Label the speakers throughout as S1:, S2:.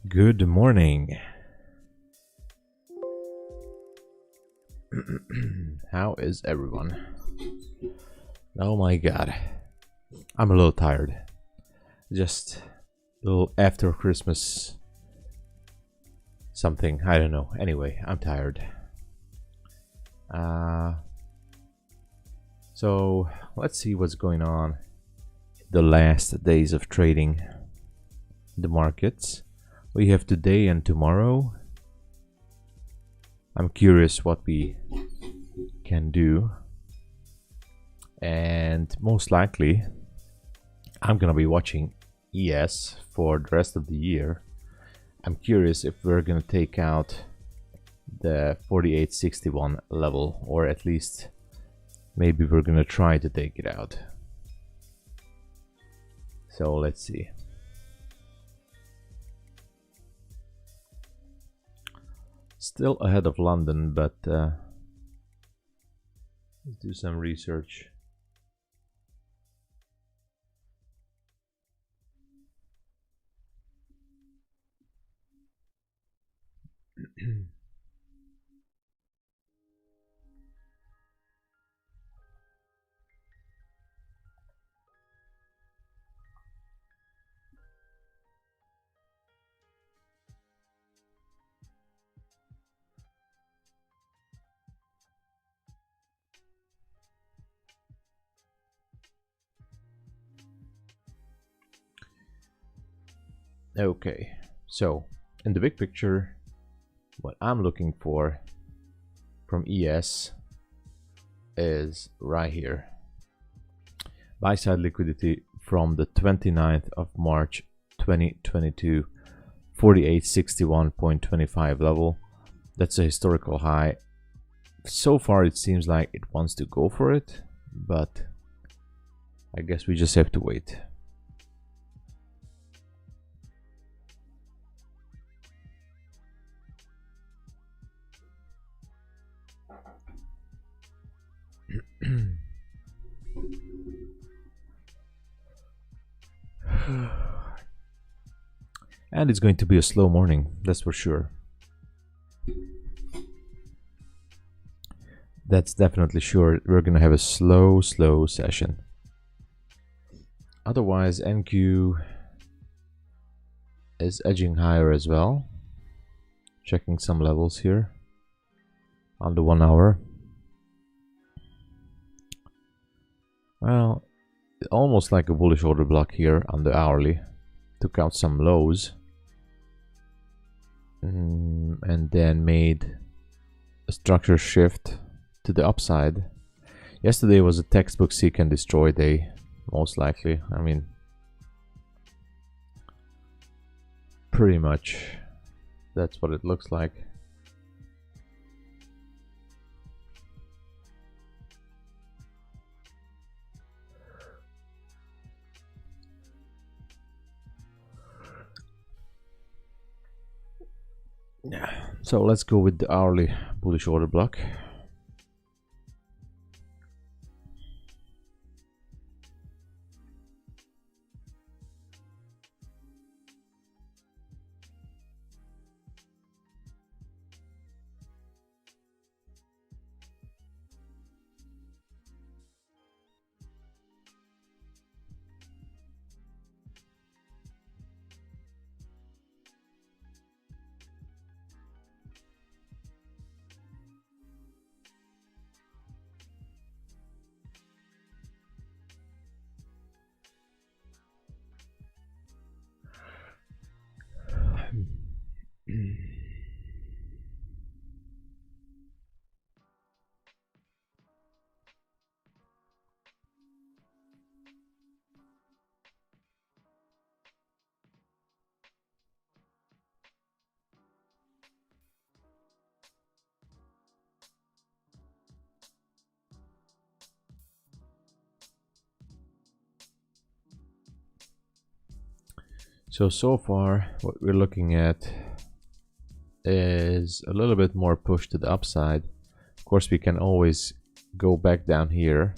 S1: Good morning. How is everyone? Oh my god. I'm a little tired. Just a little after Christmas something. I don't know. Anyway, I'm tired. So let's see what's going on the last days of trading the markets. We have today and tomorrow. I'm curious what we can do, and most likely I'm gonna be watching ES for the rest of the year. I'm curious if we're gonna take out the 4861 level, or at least maybe we're gonna try to take it out. So let's see. Still ahead of London, but let's do some research. Okay, so in the big picture, what I'm looking for from ES is right here. Buy side liquidity from the 29th of March 2022, 4861.25 level. That's a historical high. So far it seems like it wants to go for it, but I guess we just have to wait. And it's going to be a slow morning, that's for sure. That's definitely sure. We're gonna have a slow session. Otherwise, NQ is edging higher as well. Checking some levels here on the 1 hour. Well, almost like a bullish order block here on the hourly. Took out some lows and then made a structure shift to the upside. Yesterday was a textbook seek and destroy day, most likely. I mean, pretty much that's what it looks like. Yeah, so let's go with the hourly bullish order block. So far what we're looking at is a little bit more push to the upside. Of course, we can always go back down here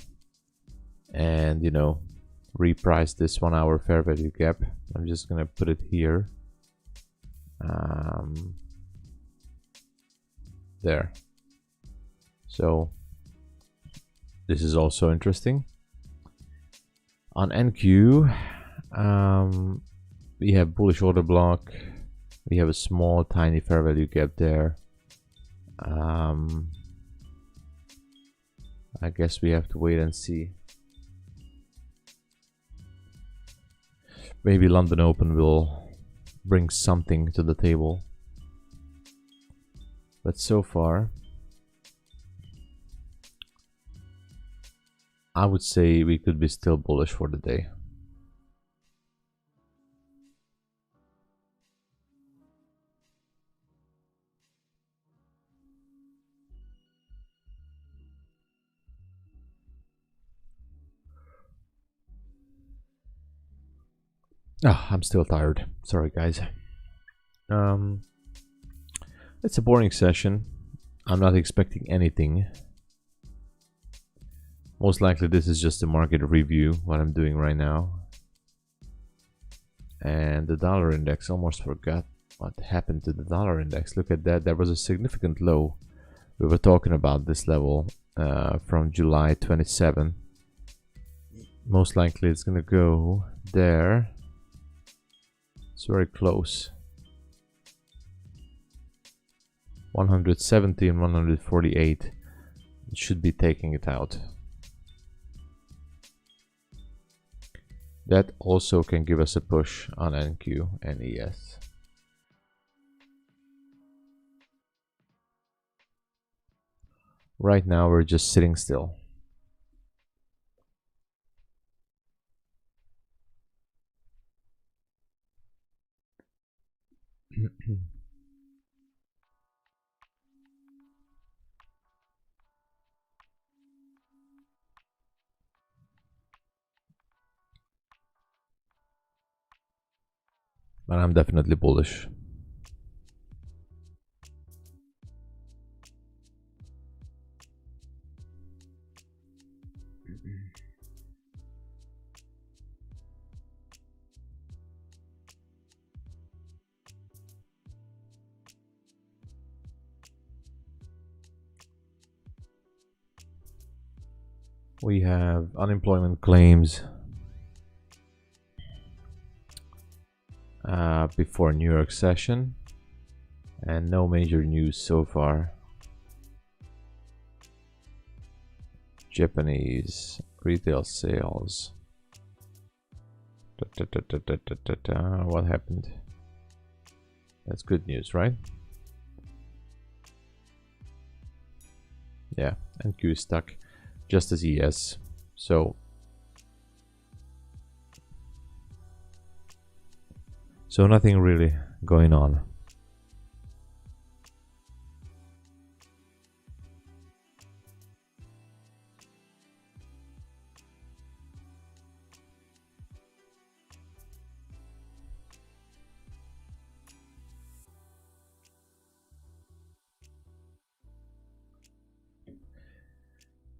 S1: and, you know, reprice this 1 hour fair value gap. I'm just gonna put it here There. So this is also interesting. On NQ, we have bullish order block. We have a small, tiny fair value gap there. I guess we have to wait and see. Maybe London Open will bring something to the table. But so far, I would say we could be still bullish for the day. I'm still tired. Sorry, guys. It's a boring session. I'm not expecting anything. Most likely this is just a market review, what I'm doing right now. And the dollar index, almost forgot what happened to the dollar index. Look at that, there was a significant low. We were talking about this level from July 27. Most likely it's gonna go there. It's very close. 170 and 148. It should be taking it out. That also can give us a push on NQ and ES. Right now we're just sitting still. But I'm definitely bullish. We have unemployment claims before New York session, and no major news so far. Japanese retail sales. What happened? That's good news, right? Yeah, NQ is stuck just as ES. So nothing really going on.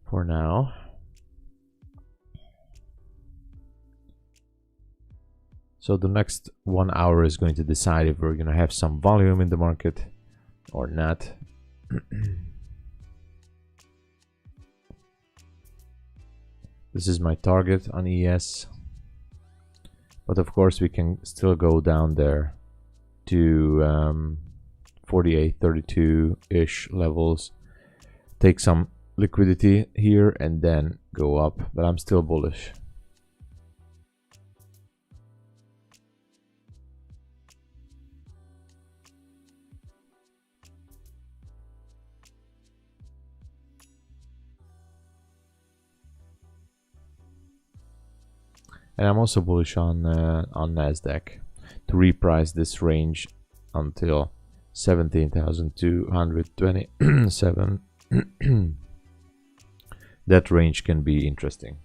S1: For now. So the next 1 hour is going to decide if we're going to have some volume in the market or not. This is my target on ES. But of course we can still go down there to 48, 32-ish levels. Take some liquidity here and then go up. But I'm still bullish. And I'm also bullish on Nasdaq to reprice this range until 17,227. That range can be interesting.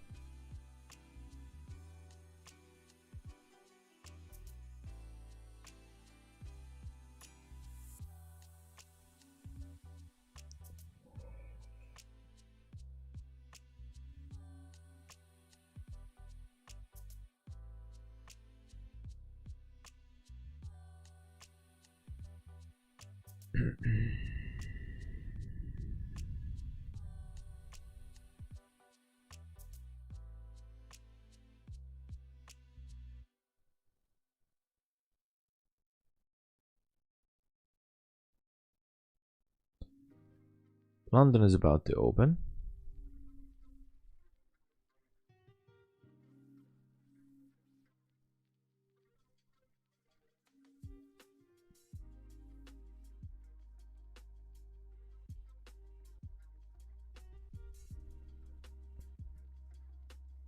S1: London is about to open.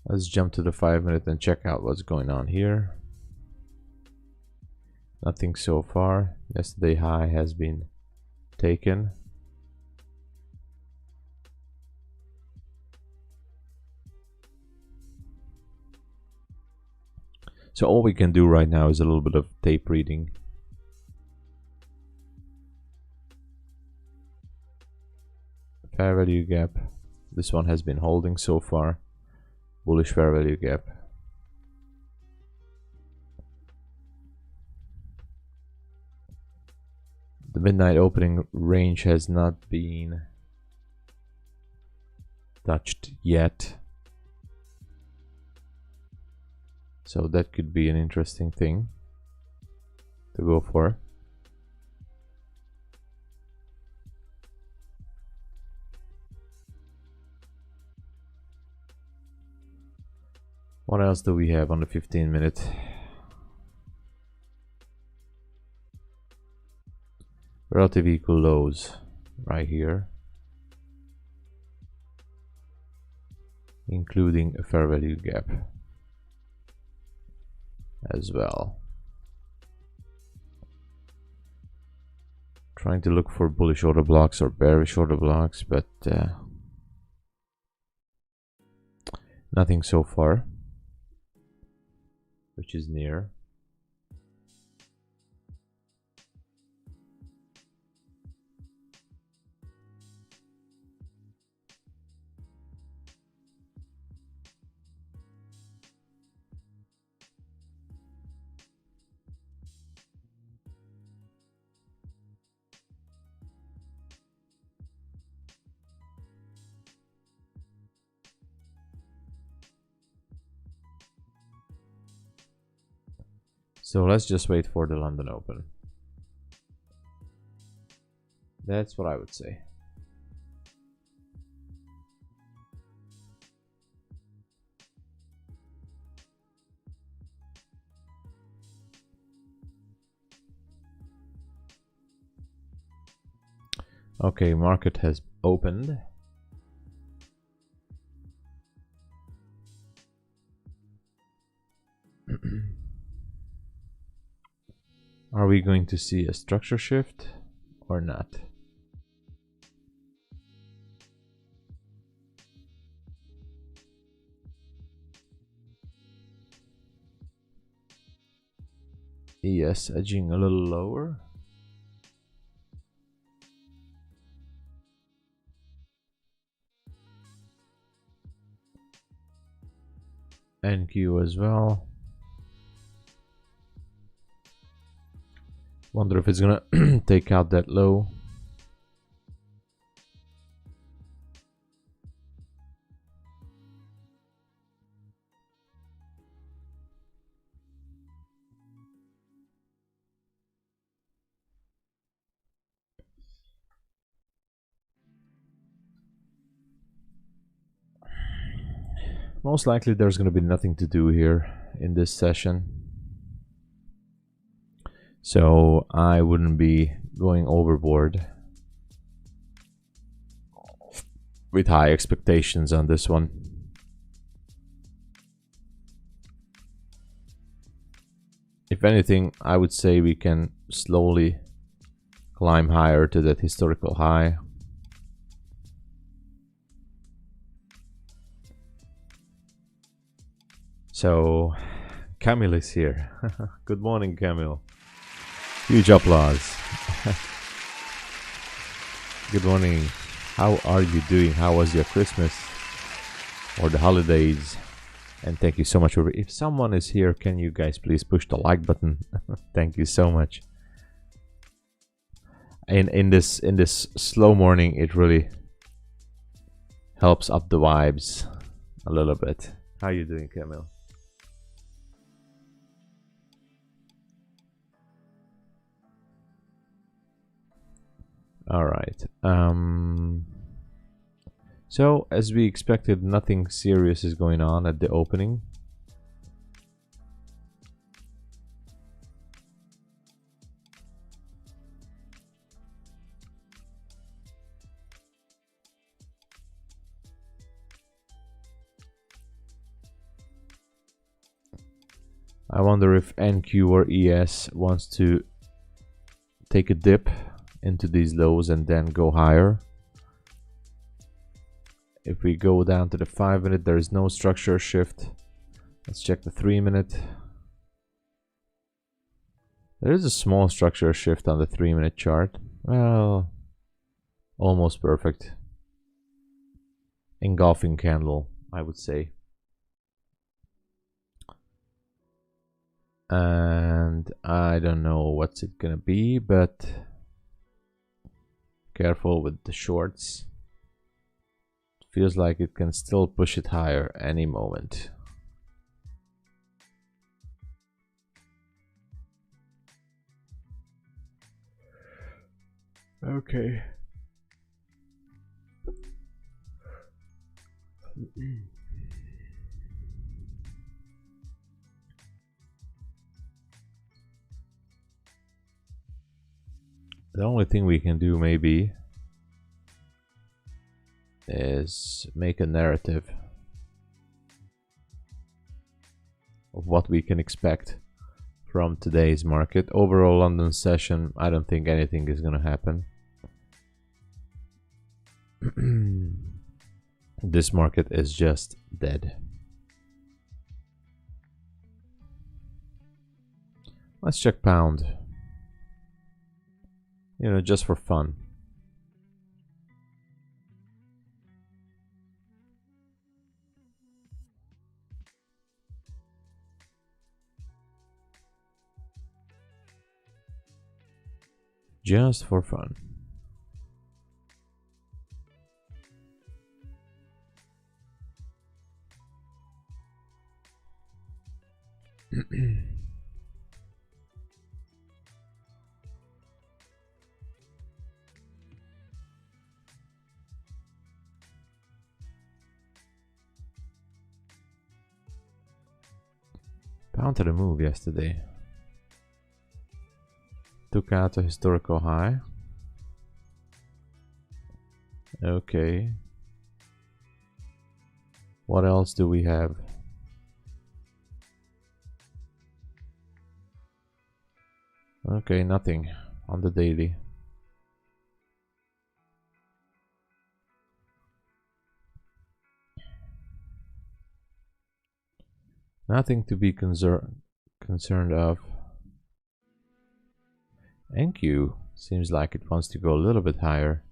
S1: Let's jump to the 5-minute and check out what's going on here. Nothing so far. Yesterday high has been taken. So all we can do right now is a little bit of tape reading. Fair value gap. This one has been holding so far. Bullish fair value gap. The midnight opening range has not been touched yet. So that could be an interesting thing to go for. What else do we have on the 15-minute? Relative equal lows right here, including a fair value gap as well. Trying to look for bullish order blocks or bearish order blocks, but nothing so far, which is near. So let's just wait for the London Open. That's what I would say. Okay, market has opened. Are we going to see a structure shift or not? ES edging a little lower. NQ as well. Wonder if it's gonna take out that low. Most likely there's gonna be nothing to do here in this session. So I wouldn't be going overboard with high expectations on this one. If anything, I would say we can slowly climb higher to that historical high. So Camille is here. Good morning, Camille. Huge applause. Good morning. How are you doing? How was your Christmas or the holidays? And thank you so much. If someone is here, can you guys please push the like button? Thank you so much. in this slow morning, it really helps up the vibes a little bit. How you doing, Camille? All right. So as we expected, nothing serious is going on at the opening. I wonder if NQ or ES wants to take a dip into these lows and then go higher. If we go down to the 5-minute, there is no structure shift. Let's check the 3-minute. There is a small structure shift on the 3-minute chart. Well, almost perfect. Engulfing candle, I would say. And I don't know what's it gonna be, but careful with the shorts. It feels like it can still push it higher any moment. Okay. The only thing we can do maybe is make a narrative of what we can expect from today's market. Overall London session, I don't think anything is gonna happen. This market is just dead. Let's check pound. You know, just for fun. Just for fun. Pound to the move yesterday. Took out a historical high. Okay. What else do we have? Okay, nothing on the daily. Nothing to be concerned of. NQ seems like it wants to go a little bit higher.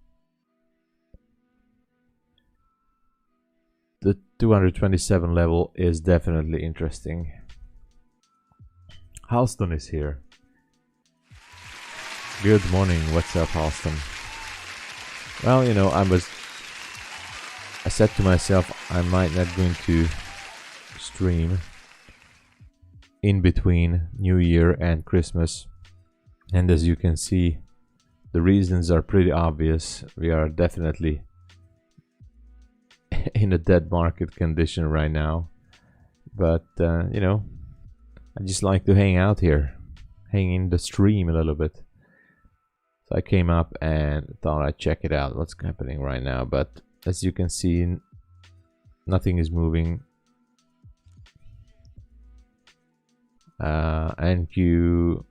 S1: The 227 level is definitely interesting. Halston is here. Good morning, what's up, Halston? Well, you know, I said to myself I might not going to stream in between New Year and Christmas, and as you can see, the reasons are pretty obvious. We are definitely in a dead market condition right now, but you know, I just like to hang out here, hang in the stream a little bit. So I came up and thought I'd check it out, what's happening right now, but as you can see, nothing is moving. NQ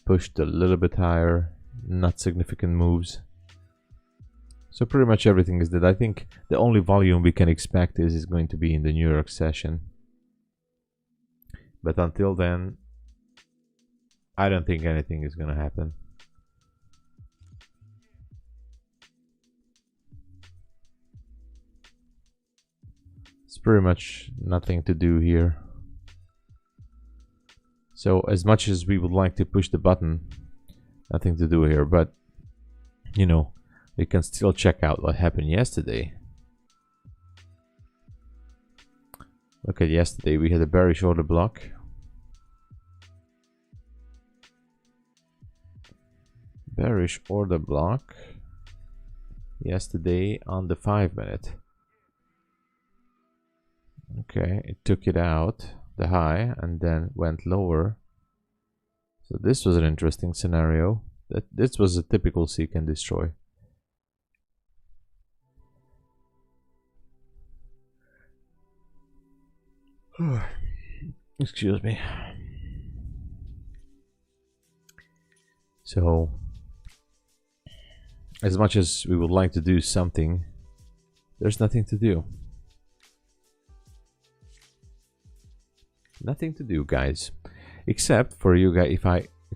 S1: pushed a little bit higher, not significant moves. So pretty much everything is dead. I think the only volume we can expect is going to be in the New York session. But until then, I don't think anything is going to happen. It's pretty much nothing to do here. So as much as we would like to push the button, nothing to do here. But you know, we can still check out what happened yesterday. Look at yesterday, we had a bearish order block. Bearish order block yesterday on the 5-minute. Okay, it took it out, the high, and then went lower. So this was an interesting scenario. This was a typical seek and destroy. Excuse me. So, as much as we would like to do something, there's nothing to do. Nothing to do, guys. Except for you guys, if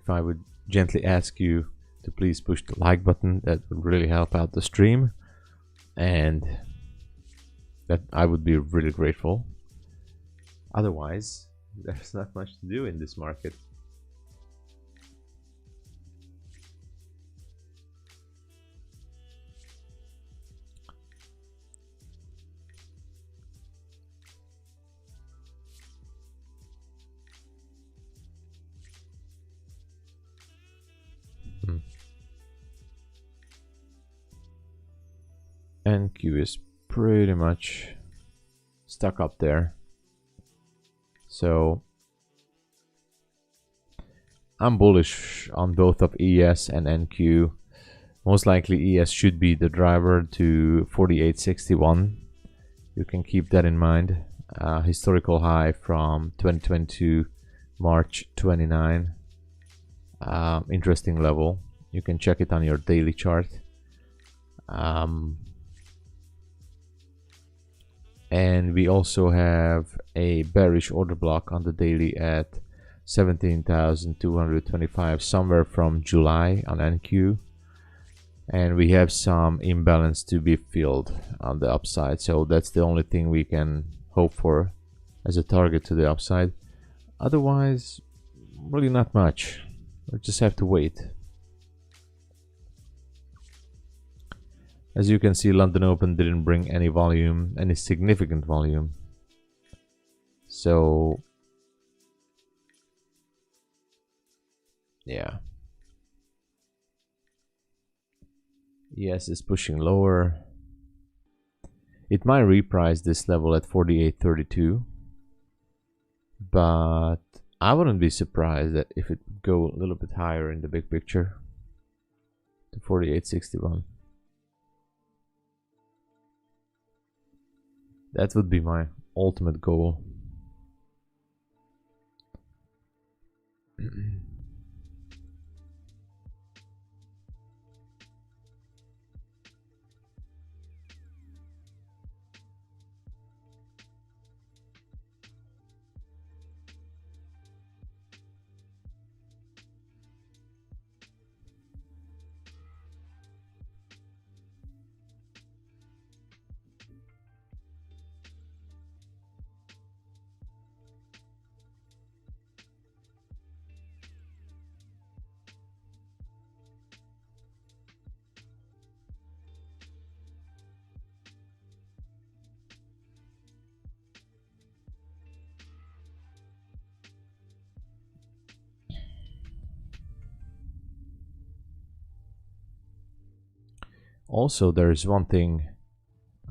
S1: I would gently ask you to please push the like button, that would really help out the stream, and that I would be really grateful. Otherwise, there's not much to do in this market. NQ is pretty much stuck up there. So I'm bullish on both of ES and NQ. Most likely ES should be the driver to 48.61. You can keep that in mind. Historical high from 2022 March 29. Interesting level. You can check it on your daily chart. And we also have a bearish order block on the daily at 17,225 somewhere from July on NQ, and we have some imbalance to be filled on the upside, so that's the only thing we can hope for as a target to the upside. Otherwise, really not much. We just have to wait. As you can see, London Open didn't bring any volume, any significant volume. So, yeah. ES is pushing lower. It might reprice this level at 48.32. But I wouldn't be surprised that if it would go a little bit higher in the big picture to 48.61. That would be my ultimate goal. Also, there's one thing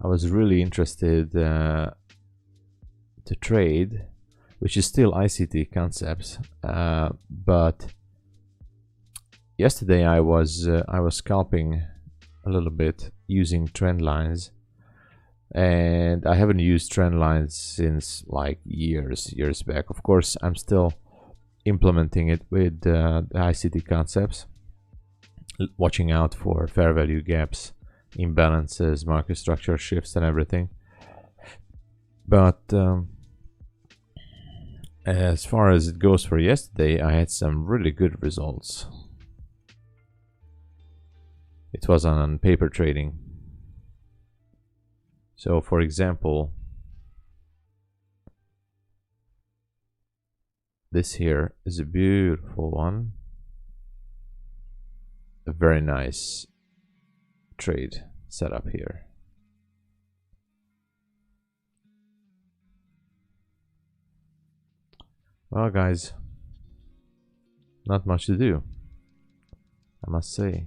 S1: I was really interested to trade, which is still ICT concepts, but yesterday I was scalping a little bit using trend lines, and I haven't used trend lines since like years back. Of course, I'm still implementing it with the ICT concepts, watching out for fair value gaps, imbalances, market structure shifts, and everything. But as far as it goes for yesterday, I had some really good results. It was on paper trading. So for example, this here is a beautiful one. A very nice trade setup here. Well, guys, not much to do, I must say.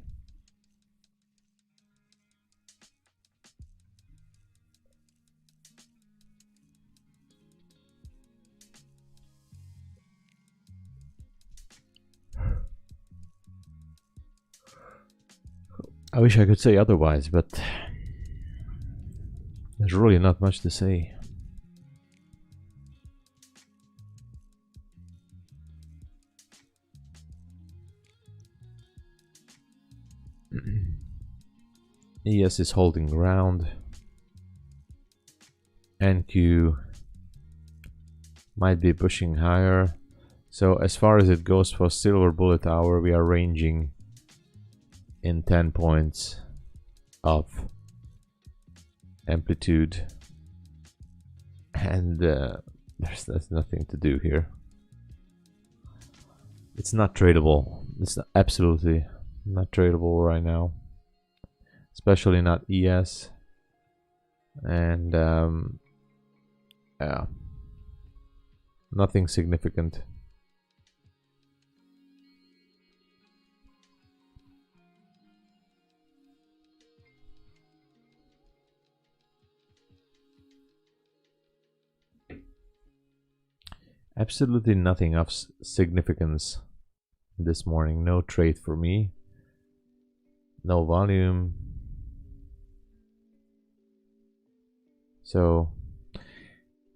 S1: I wish I could say otherwise, but there's really not much to say. ES is holding ground. NQ might be pushing higher. So as far as it goes for silver bullet hour, we are ranging in 10 points of amplitude, and there's nothing to do here. It's not tradable. It's absolutely not tradable right now, especially not ES. And yeah, nothing significant. Absolutely nothing of significance this morning. No trade for me. No volume. So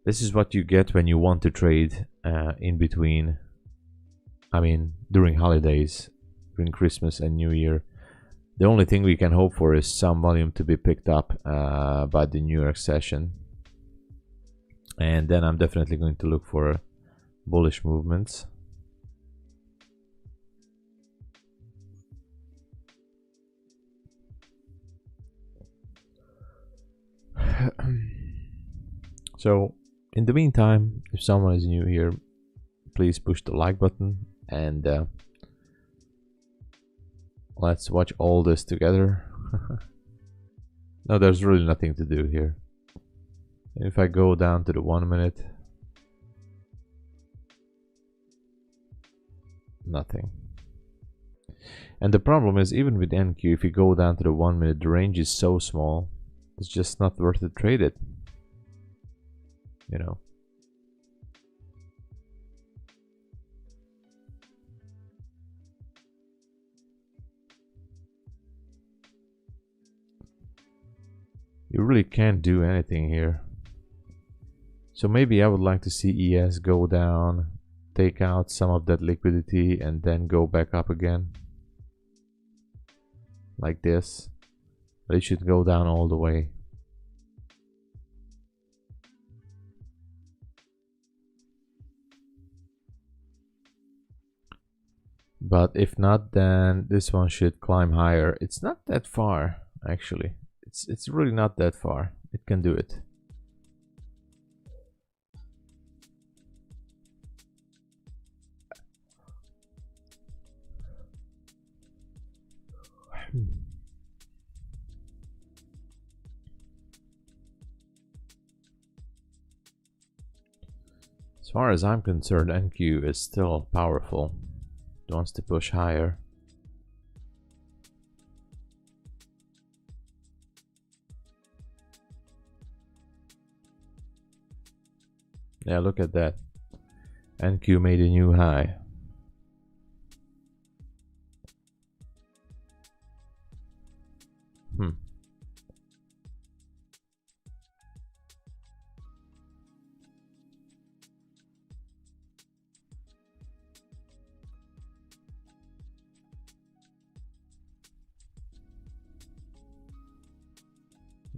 S1: this is what you get when you want to trade in between. I mean, during holidays, during Christmas and New Year. The only thing we can hope for is some volume to be picked up by the New York session. And then I'm definitely going to look for bullish movements. So in the meantime, if someone is new here, please push the like button, and let's watch all this together. No, there's really nothing to do here. If I go down to the 1 minute, nothing. And the problem is, even with NQ, if you go down to the 1 minute, the range is so small, it's just not worth to trade it, you know. You really can't do anything here. So maybe I would like to see ES go down, take out some of that liquidity, and then go back up again. Like this. But it should go down all the way. But if not, then this one should climb higher. It's not that far, actually. It's really not that far. It can do it. As far as I'm concerned, NQ is still powerful. It wants to push higher. Yeah, look at that. NQ made a new high.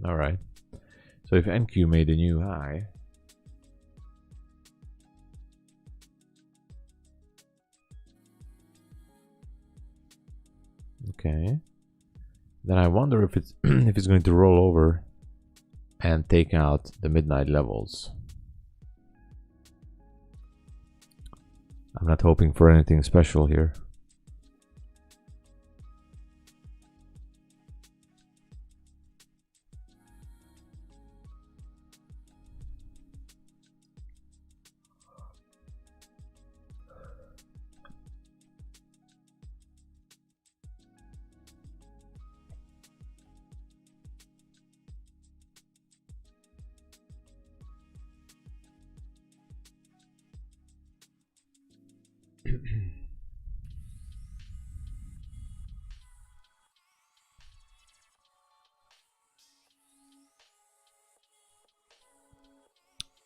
S1: All right. So if NQ made a new high, okay, then I wonder if it's if it's going to roll over and take out the midnight levels. I'm not hoping for anything special here.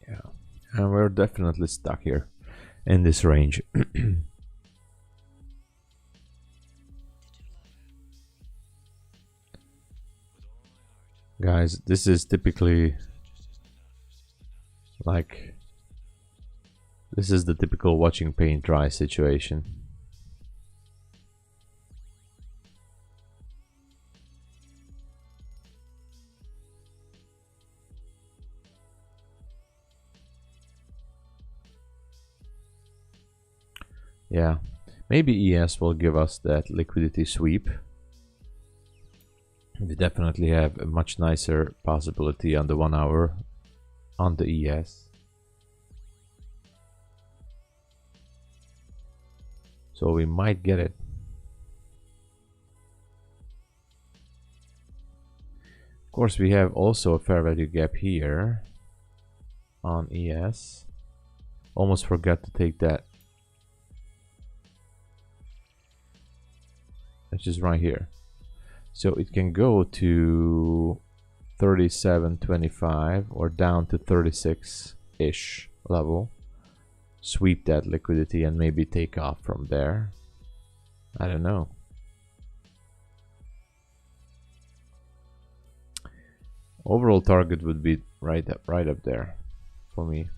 S1: Yeah, and we're definitely stuck here in this range. Guys, this is typically like, this is the typical watching paint dry situation. Yeah, maybe ES will give us that liquidity sweep. We definitely have a much nicer possibility on the 1 hour on the ES. So we might get it. Of course, we have also a fair value gap here on ES. Almost forgot to take that, which is right here. So it can go to 37.25 or down to 36-ish level. Sweep that liquidity and maybe take off from there. I don't know. Overall target would be right up there for me.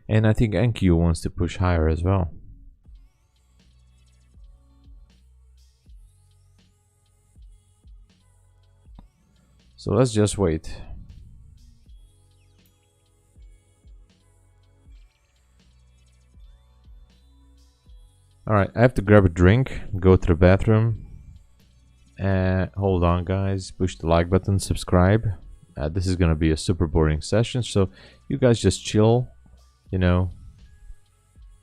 S1: And I think NQ wants to push higher as well. So let's just wait. Alright, I have to grab a drink, go to the bathroom. Hold on guys, push the like button, subscribe. This is gonna be a super boring session, so you guys just chill, you know.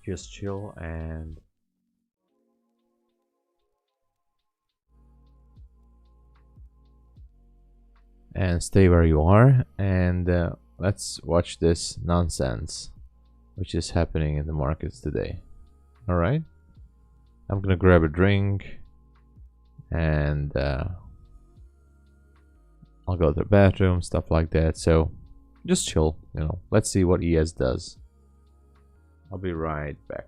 S1: Just chill and stay where you are, and let's watch this nonsense which is happening in the markets today. Alright, I'm gonna grab a drink and I'll go to the bathroom, stuff like that. So just chill, you know. Let's see what ES does. I'll be right back.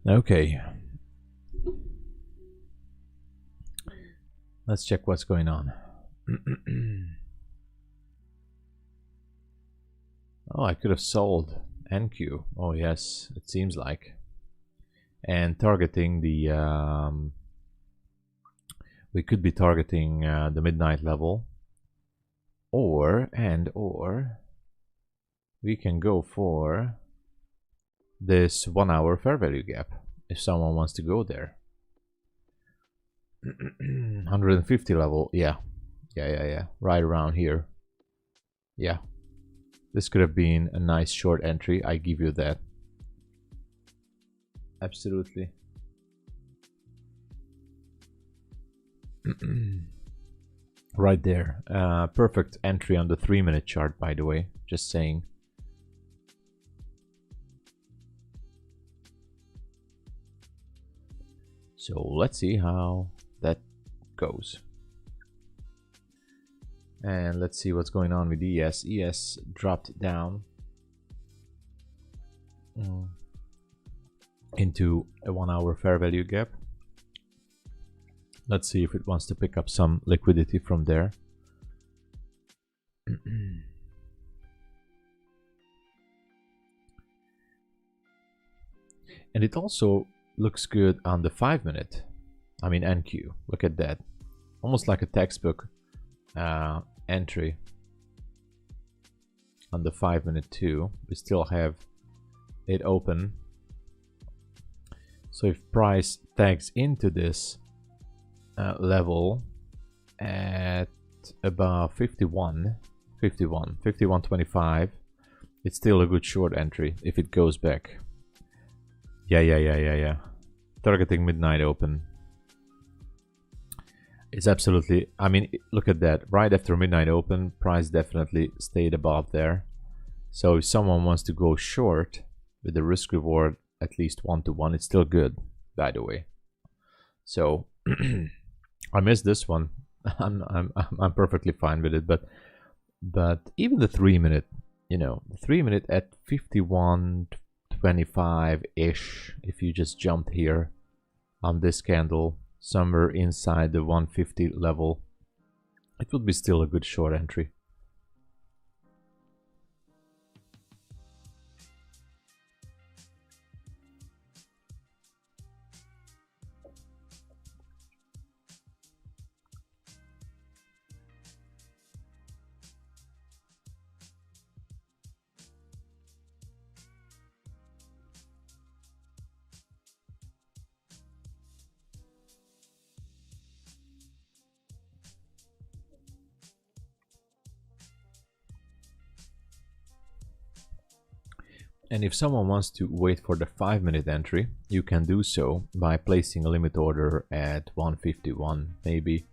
S1: Okay. Let's check what's going on. Oh, I could have sold NQ. Oh yes, it seems like. And targeting the we could be targeting the midnight level, or we can go for this 1 hour fair value gap if someone wants to go there. 150 level, yeah, right around here. Yeah, this could have been a nice short entry, I give you that. Absolutely. Right there. Perfect entry on the 3-minute chart, by the way, just saying. So let's see how that goes. And let's see what's going on with ES. ES dropped down into a 1 hour fair value gap. Let's see if it wants to pick up some liquidity from there. And it also looks good on the 5-minute. I mean NQ. Look at that. Almost like a textbook entry. On the 5-minute too. We still have it open. So if price tags into this level at about 51.25, it's still a good short entry if it goes back. Yeah. Targeting midnight open. It's absolutely, I mean, look at that. Right after midnight open, price definitely stayed above there. So if someone wants to go short with the risk reward at least 1-to-1, it's still good, by the way. So I missed this one. I'm perfectly fine with it, but even the 3-minute, you know, the 3-minute at 51.25-ish, if you just jumped here on this candle somewhere inside the 150 level, it would be still a good short entry. And if someone wants to wait for the 5-minute entry, you can do so by placing a limit order at 151, maybe.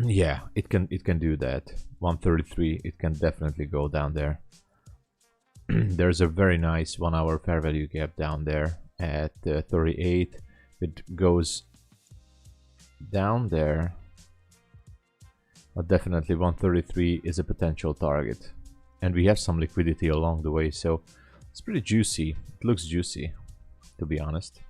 S1: Yeah, it can do that. 133, it can definitely go down there. There's a very nice 1 hour fair value gap down there at 38. It goes down there. But definitely 133 is a potential target. And we have some liquidity along the way, so it's pretty juicy. It looks juicy, to be honest.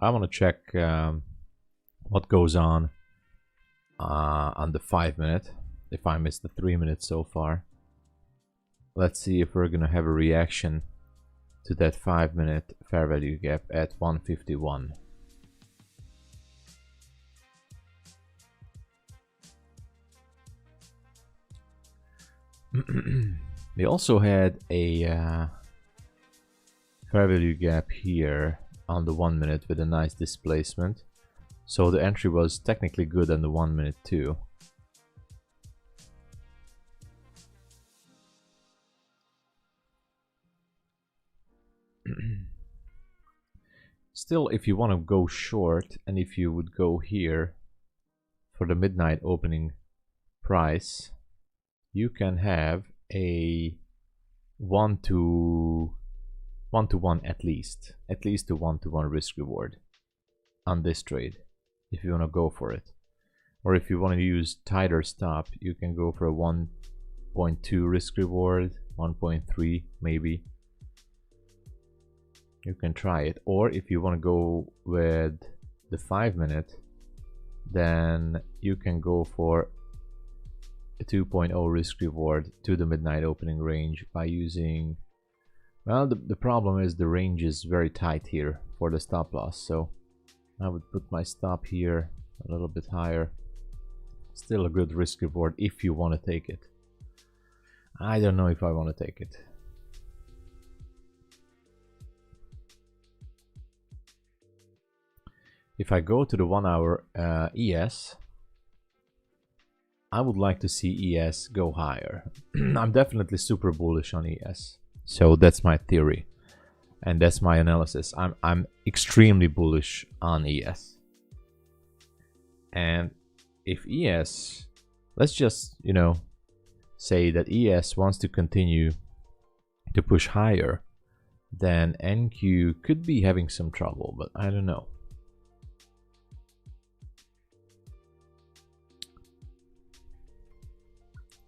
S1: I want to check what goes on the 5-minute, if I missed the 3-minute so far. Let's see if we're gonna have a reaction to that 5-minute fair value gap at 151. We also had a fair value gap here on the 1-minute with a nice displacement. So the entry was technically good on the 1-minute too. Still, if you want to go short, and if you would go here for the midnight opening price, you can have a 1 to 1 at least a 1-to-1 risk reward on this trade if you want to go for it. Or if you want to use tighter stop, you can go for a 1.2 risk reward, 1.3 maybe. You can try it. Or if you want to go with the 5-minute, then you can go for a 2.0 risk reward to the midnight opening range by using, well, the problem is the range is very tight here for the stop loss, so I would put my stop here a little bit higher. Still a good risk reward if you want to take it. I don't know if I want to take it. If I go to the 1 hour ES, I would like to see ES go higher. I'm definitely super bullish on ES. So that's my theory. And that's my analysis. I'm extremely bullish on ES. And if ES, let's just, you know, say that ES wants to continue to push higher, then NQ could be having some trouble, but I don't know.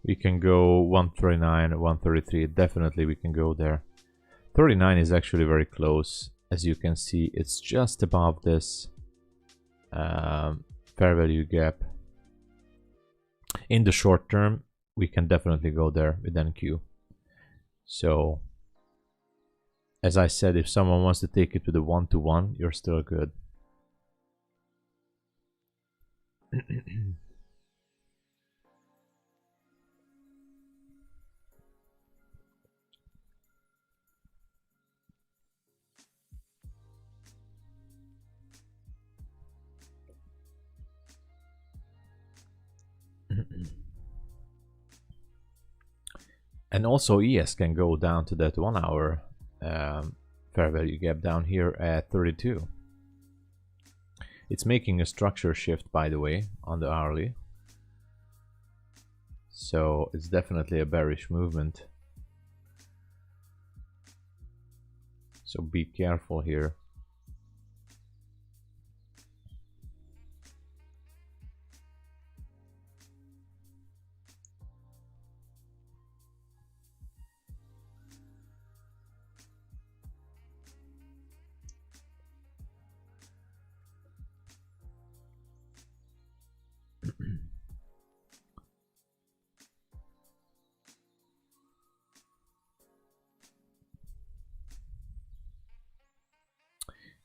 S1: We can go 139, 133, definitely we can go there. 39 is actually very close. As you can see, it's just above this fair value gap. In the short term, we can definitely go there with NQ. So, as I said, if someone wants to take it to the 1-to-1, you're still good. And also ES can go down to that 1 hour fair value gap down here at 32. It's making a structure shift, by the way, on the hourly. So it's definitely a bearish movement. So be careful here.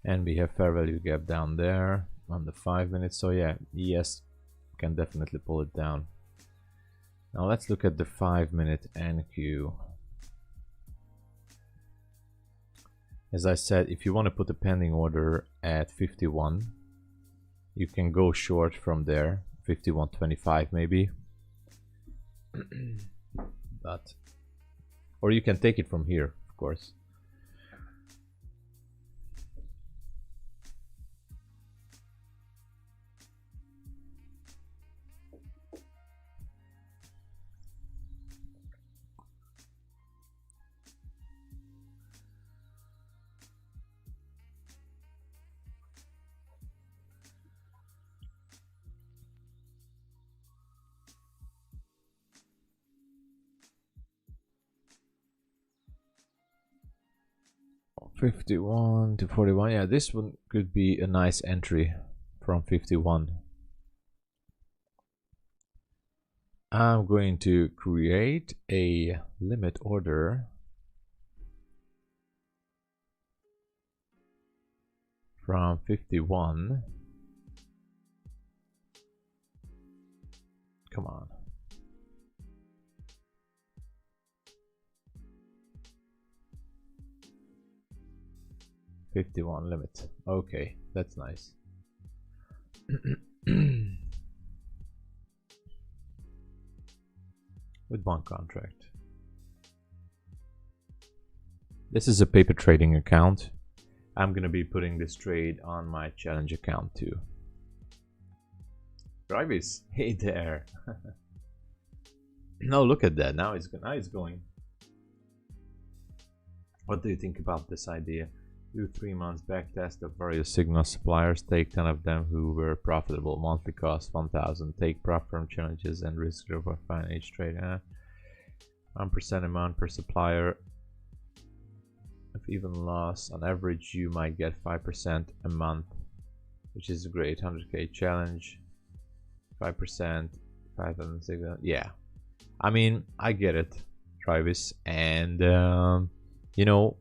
S1: And we have fair value gap down there on the 5 minutes. So yeah, ES can definitely pull it down. Now let's look at the 5-minute NQ. As I said, if you want to put a pending order at 51, you can go short from there, 51.25 maybe. But, or you can take it from here, of course. $51 to $41. Yeah, this one could be a nice entry from 51. I'm going to create a limit order from 51. Come on. $51 limit. Okay, that's nice. With one contract. This is a paper trading account. I'm gonna be putting this trade on my challenge account too. Travis, hey there. No, look at that. Now it's going. What do you think about this idea? Do 3 months back test of various signal suppliers, take 10 of them who were profitable, monthly cost 1000, take prop firm challenges and risk over fine each trade. 1% amount per supplier. If even loss, on average you might get 5% a month, which is great. 100k challenge, 5%, 5,000. Yeah, I mean, I get it, Travis, and you know,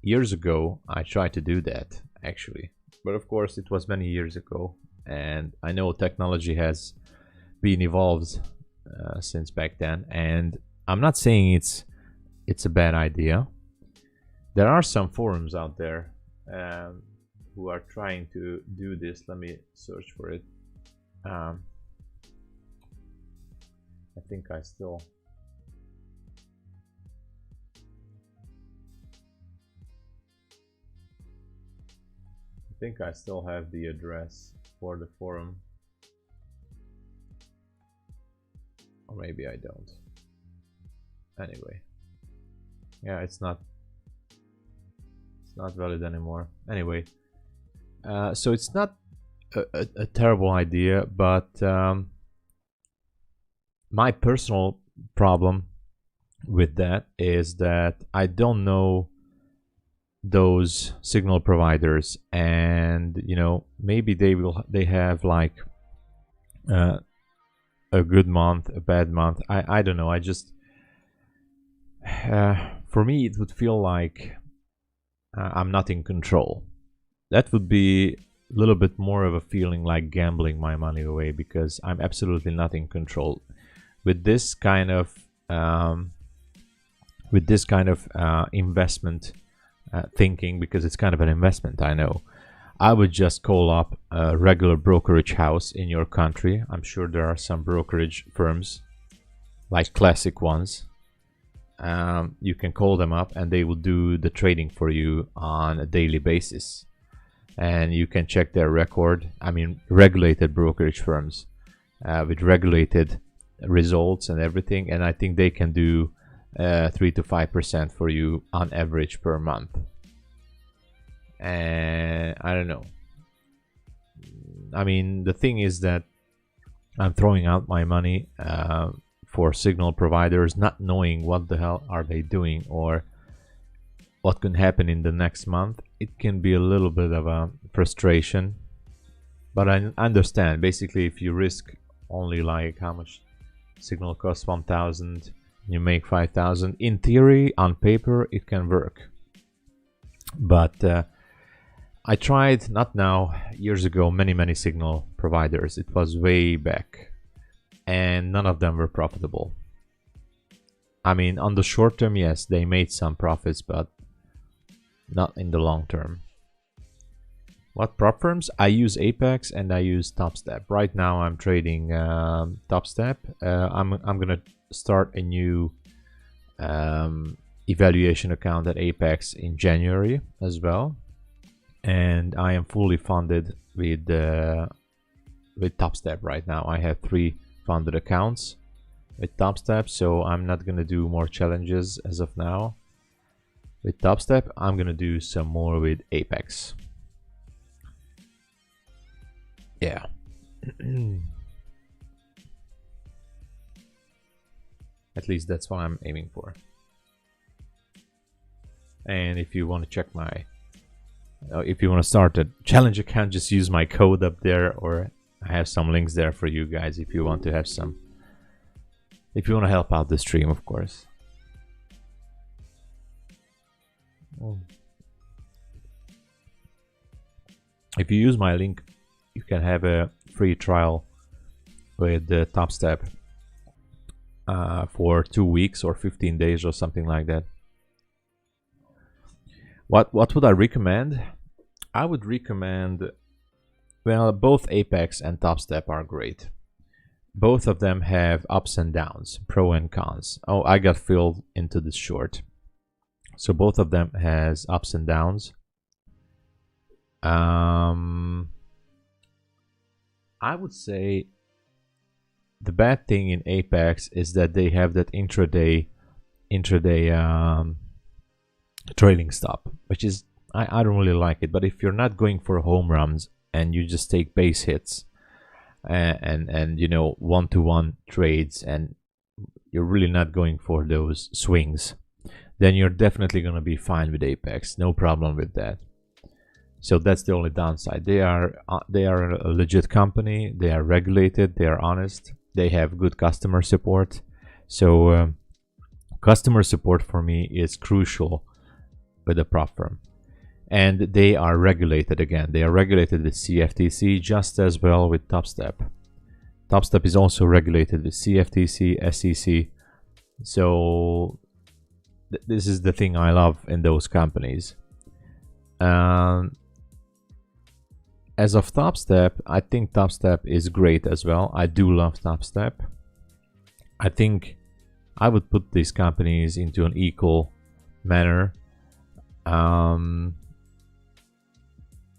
S1: years ago I tried to do that actually, but of course it was many years ago, and I know technology has been evolved since back then, and I'm not saying it's a bad idea. There are some forums out there who are trying to do this. Let me search for it. I think I still have the address for the forum, or maybe I don't. Anyway, yeah, it's not valid anymore. Anyway, so it's not a terrible idea, but my personal problem with that is that I don't know those signal providers, and you know, maybe they have like a good month, a bad month. I don't know. I just for me it would feel like I'm not in control. That would be a little bit more of a feeling like gambling my money away, because I'm absolutely not in control with this kind of investment thinking, because it's kind of an investment. I know. I would just call up a regular brokerage house in your country. I'm sure there are some brokerage firms, like classic ones. You can call them up and they will do the trading for you on a daily basis, and you can check their record. I mean, regulated brokerage firms with regulated results and everything, and I think they can do 3 to 5% for you on average per month. And I don't know. I mean, the thing is that I'm throwing out my money for signal providers, not knowing what the hell are they doing or what can happen in the next month. It can be a little bit of a frustration, but I understand. Basically, if you risk only, like, how much signal costs, 1000, you make 5000. In theory, on paper, it can work. But I tried, not now, years ago, many signal providers. It was way back, and none of them were profitable. I mean, on the short term, yes, they made some profits, but not in the long term. What prop firms? I use Apex and I use Topstep. Right now I'm trading Topstep. I'm gonna start a new evaluation account at Apex in January as well, and I am fully funded with Topstep right now. I have 3 funded accounts with Topstep, so I'm not gonna do more challenges as of now with Topstep. I'm gonna do some more with Apex. Yeah. At least that's what I'm aiming for. And if you want to check my if you want to start a challenge account, just use my code up there, or I have some links there for you guys if you want to have some, if you want to help out the stream, of course. If you use my link, you can have a free trial with the Topstep for 2 weeks or 15 days or something like that. What would I recommend? I would recommend, well, both Apex and Topstep are great. Both of them have ups and downs, pro and cons. Oh, I got filled into this short. So both of them has ups and downs. I would say the bad thing in Apex is that they have that intraday trailing stop, which is I don't really like it. But if you're not going for home runs and you just take base hits and you know, one-to-one trades, and you're really not going for those swings, then you're definitely going to be fine with Apex. No problem with that. So that's the only downside. They are a legit company. They are regulated. They are honest. They have good customer support. So customer support for me is crucial with a prop firm. And they are regulated again. They are regulated with CFTC just as well with Topstep. Topstep is also regulated with CFTC, SEC. So this is the thing I love in those companies. As of Topstep, I think Topstep is great as well. I do love Topstep. I think I would put these companies into an equal manner.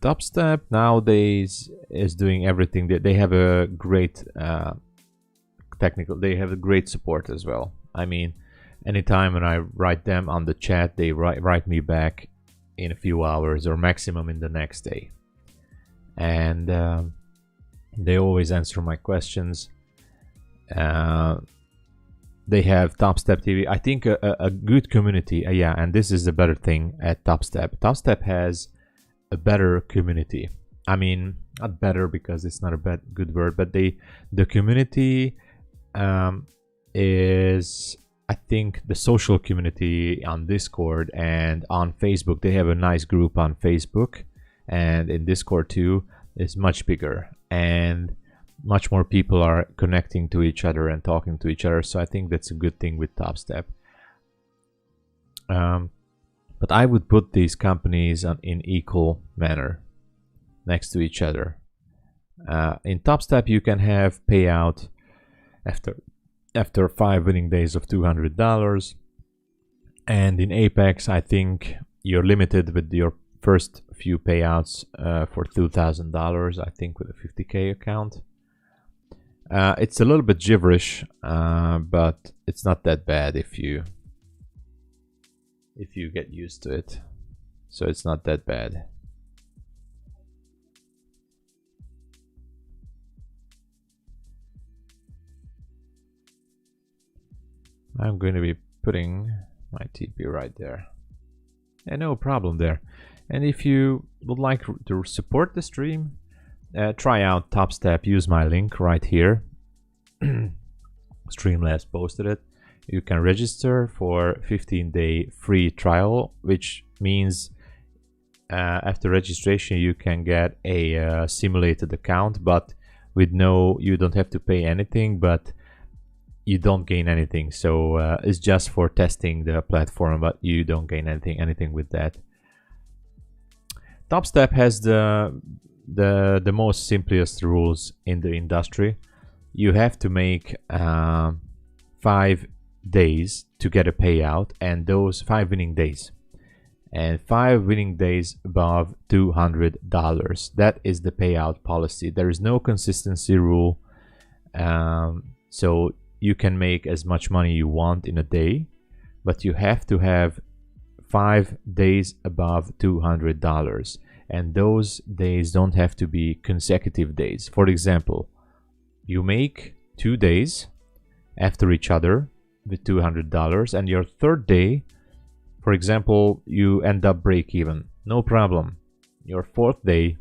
S1: Topstep nowadays is doing everything. They have a great they have a great support as well. I mean, anytime when I write them on the chat, they write me back in a few hours or maximum in the next day. And they always answer my questions. They have Topstep TV. I think a good community. Yeah, and this is the better thing at Topstep. Topstep has a better community. I mean, not better because it's not a good word, but the community is, I think, the social community on Discord and on Facebook. They have a nice group on Facebook, and in Discord too is much bigger, and much more people are connecting to each other and talking to each other. So I think that's a good thing with Topstep. But I would put these companies in equal manner next to each other. In Topstep, you can have payout after 5 winning days of $200, and in Apex, I think you're limited with your first few payouts for $2,000. I think with a 50K account. It's a little bit gibberish, but it's not that bad if you get used to it. So it's not that bad. I'm going to be putting my TP right there. And no problem there. And if you would like to support the stream, try out Topstep. Use my link right here. Streamlabs posted it. You can register for 15-day free trial, which means after registration you can get a simulated account, but with you don't have to pay anything, but you don't gain anything. So it's just for testing the platform, but you don't gain anything with that. Topstep has the most simplest rules in the industry. You have to make 5 days to get a payout, and those 5 winning days, and 5 winning days above $200. That is the payout policy. There is no consistency rule, so you can make as much money you want in a day, but you have to have 5 days above $200, and those days don't have to be consecutive days. For example, you make 2 days after each other with $200, and your third day, for example, you end up break even, no problem. Your fourth day,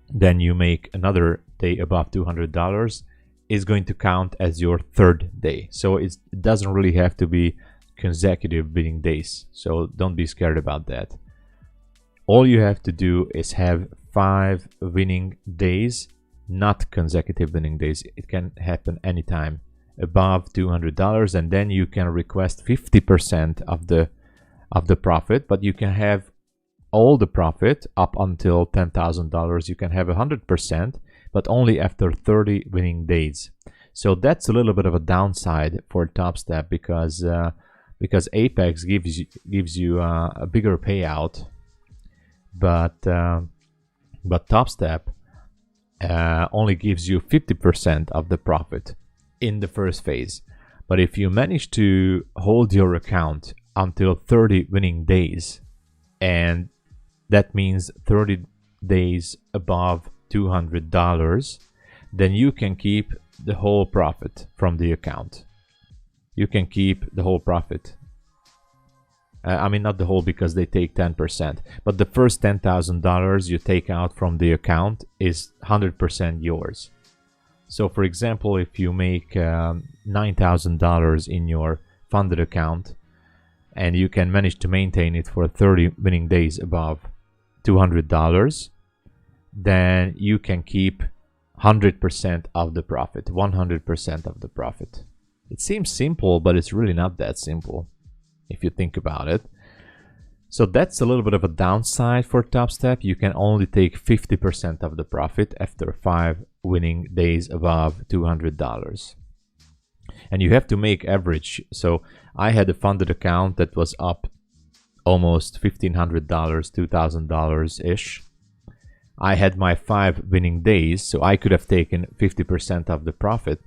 S1: then you make another day above $200, is going to count as your third day. So it doesn't really have to be consecutive winning days, so don't be scared about that. All you have to do is have 5 winning days, not consecutive winning days. It can happen anytime above $200, and then you can request 50% of the profit, but you can have all the profit up until $10,000. You can have 100%, but only after 30 winning days. So that's a little bit of a downside for Topstep, because Apex gives you a bigger payout, but Topstep only gives you 50% of the profit in the first phase. But if you manage to hold your account until 30 winning days, and that means 30 days above $200, then you can keep the whole profit from the account. You can keep the whole profit. I mean, not the whole, because they take 10%, but the first $10,000 you take out from the account is 100% yours. So for example, if you make $9,000 in your funded account and you can manage to maintain it for 30 winning days above $200, then you can keep 100% of the profit, 100% of the profit. It seems simple, but it's really not that simple if you think about it. So that's a little bit of a downside for Topstep. You can only take 50% of the profit after 5 winning days above $200. And you have to make average. So I had a funded account that was up almost $1,500, $2,000-ish. I had my 5 winning days, so I could have taken 50% of the profit,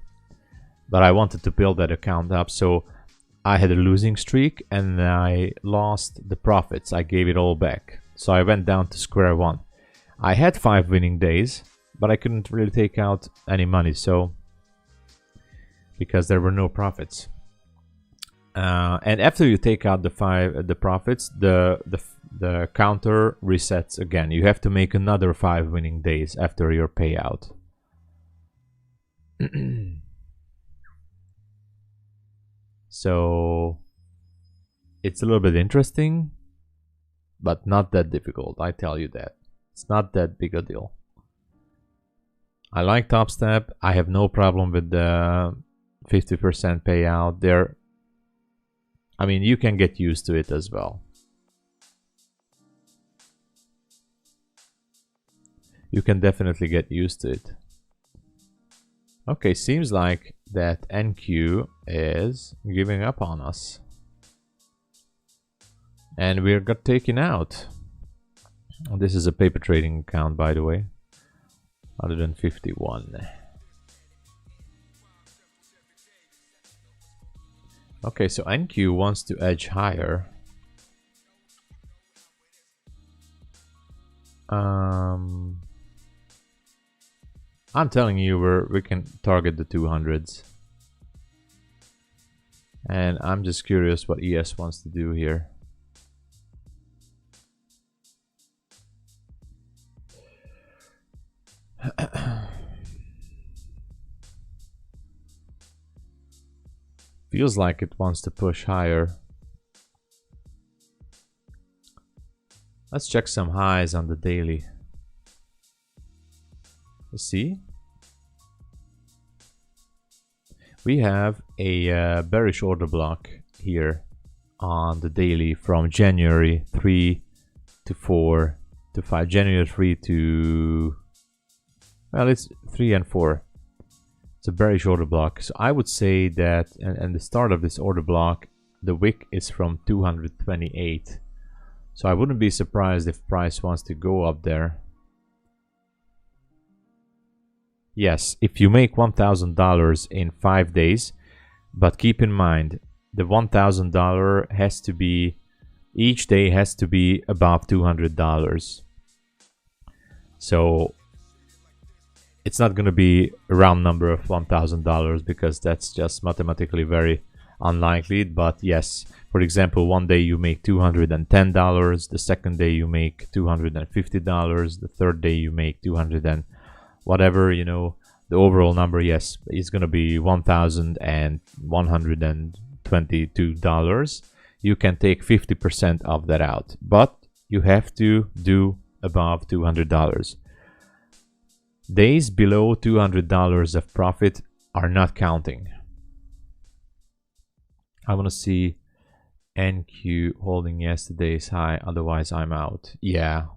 S1: but I wanted to build that account up. So I had a losing streak and I lost the profits. I gave it all back. So I went down to square one. I had 5 winning days, but I couldn't really take out any money, so because there were no profits. And after you take out the profits, the counter resets again. You have to make another 5 winning days after your payout. So it's a little bit interesting, but not that difficult, I tell you that. It's not that big a deal. I like Topstep. I have no problem with the 50% payout there. I mean, you can get used to it as well. You can definitely get used to it. Okay, seems like that NQ is giving up on us. And we got taken out. This is a paper trading account, by the way. 151. Okay, so NQ wants to edge higher. I'm telling you, we can target the 200s. And I'm just curious what ES wants to do here. Feels like it wants to push higher. Let's check some highs on the daily. See, we have a bearish order block here on the daily from January 3 to 4 to 5. January 3 to, well, it's 3 and 4. It's a bearish order block. So I would say that, and the start of this order block, the wick is from 228. So I wouldn't be surprised if price wants to go up there. Yes, if you make $1,000 in 5 days, but keep in mind, the $1,000 has to be, each day has to be above $200. So it's not going to be a round number of $1,000 because that's just mathematically very unlikely. But yes, for example, one day you make $210, the second day you make $250, the third day you make 200 and whatever, you know, the overall number, yes, is going to be $1,122. You can take 50% of that out, but you have to do above $200. Days below $200 of profit are not counting. I want to see NQ holding yesterday's high, otherwise I'm out. Yeah.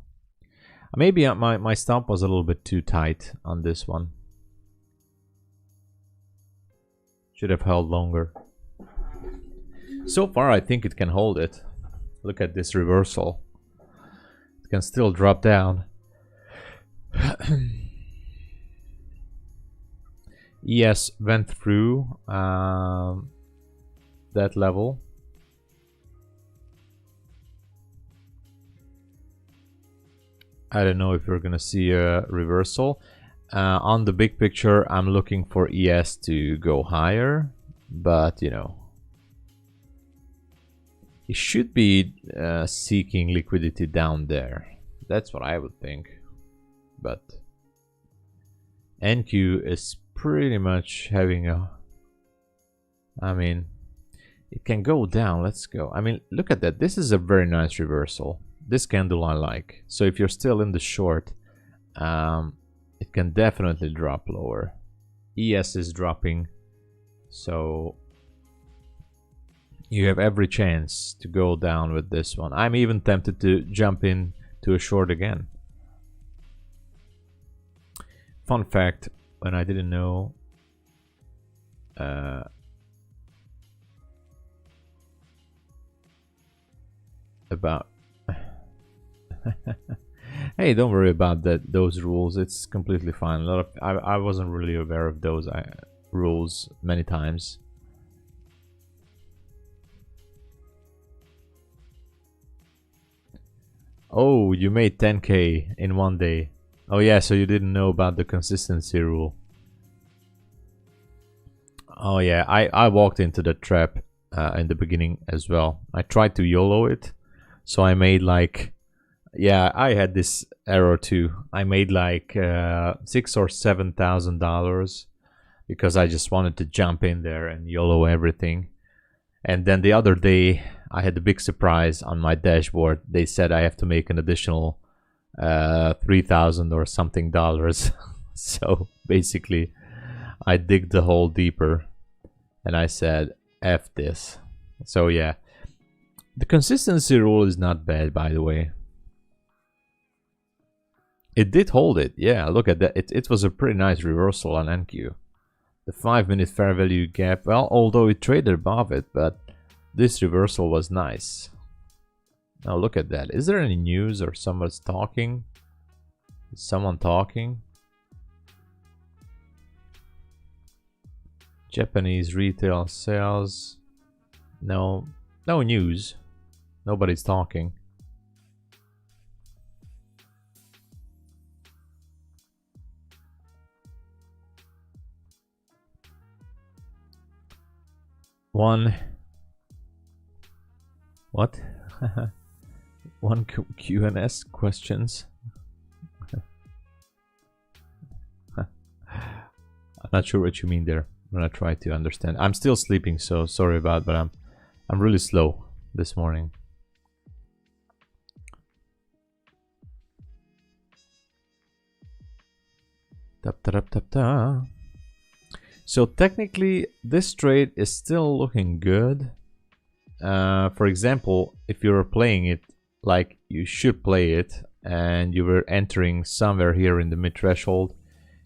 S1: Maybe my stop was a little bit too tight on this one. Should have held longer. So far, I think it can hold it. Look at this reversal. It can still drop down. ES went through that level. I don't know if we're gonna see a reversal. On the big picture, I'm looking for ES to go higher, but you know, it should be seeking liquidity down there. That's what I would think. But NQ is pretty much having a... I mean, it can go down. Let's go. I mean, look at that. This is a very nice reversal. This candle I like. So if you're still in the short, it can definitely drop lower. ES is dropping, so you have every chance to go down with this one. I'm even tempted to jump in to a short again. Fun fact, when I didn't know about hey, don't worry about those rules. It's completely fine. A lot of I wasn't really aware of those rules many times. Oh, you made 10K in one day. Oh yeah, so you didn't know about the consistency rule. Oh yeah, I walked into the trap in the beginning as well. I tried to YOLO it, so I made like, yeah, I had this error too. I made like $6,000 or $7,000 because I just wanted to jump in there and YOLO everything. And then the other day, I had a big surprise on my dashboard. They said I have to make an additional 3,000 or something dollars. So basically, I digged the hole deeper, and I said, F this. So yeah, the consistency rule is not bad, by the way. It did hold it. Yeah, look at that. It was a pretty nice reversal on NQ. The 5-minute fair value gap, well, although it traded above it, but this reversal was nice. Now look at that. Is there any news or someone's talking? Is someone talking? Japanese retail sales. No news. Nobody's talking. What? One Q&S questions. I'm not sure what you mean there. I'm gonna try to understand. I'm still sleeping, so sorry about, but I'm really slow this morning. Tap tap tap tap. So technically, this trade is still looking good. For example, if you're playing it like you should play it, and you were entering somewhere here in the mid threshold,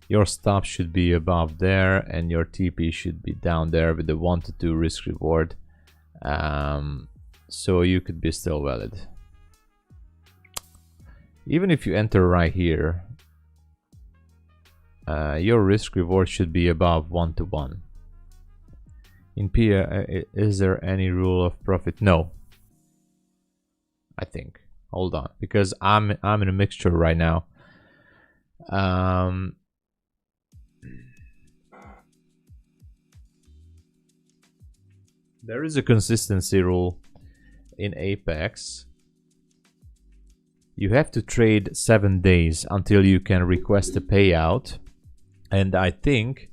S1: your stop should be above there, and your TP should be down there with the 1 to 2 risk reward. So you could be still valid. Even if you enter right here, your risk reward should be above 1 to 1. In P, is there any rule of profit? No, I think. Hold on, because I'm in a mixture right now. There is a consistency rule in Apex. You have to trade 7 days until you can request a payout, and I think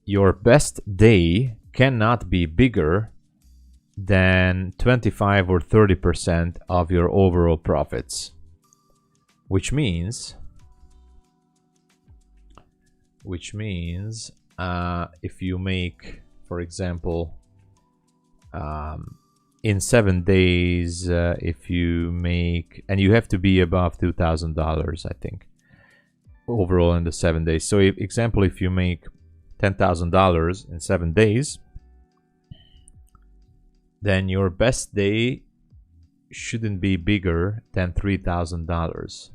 S1: your best day cannot be bigger than 25 or 30% of your overall profits, which means if you make, for example, in 7 days, if you make, and you have to be above $2,000, I think, overall in the 7 days. So example, if you make $10,000 in 7 days, then your best day shouldn't be bigger than $3,000.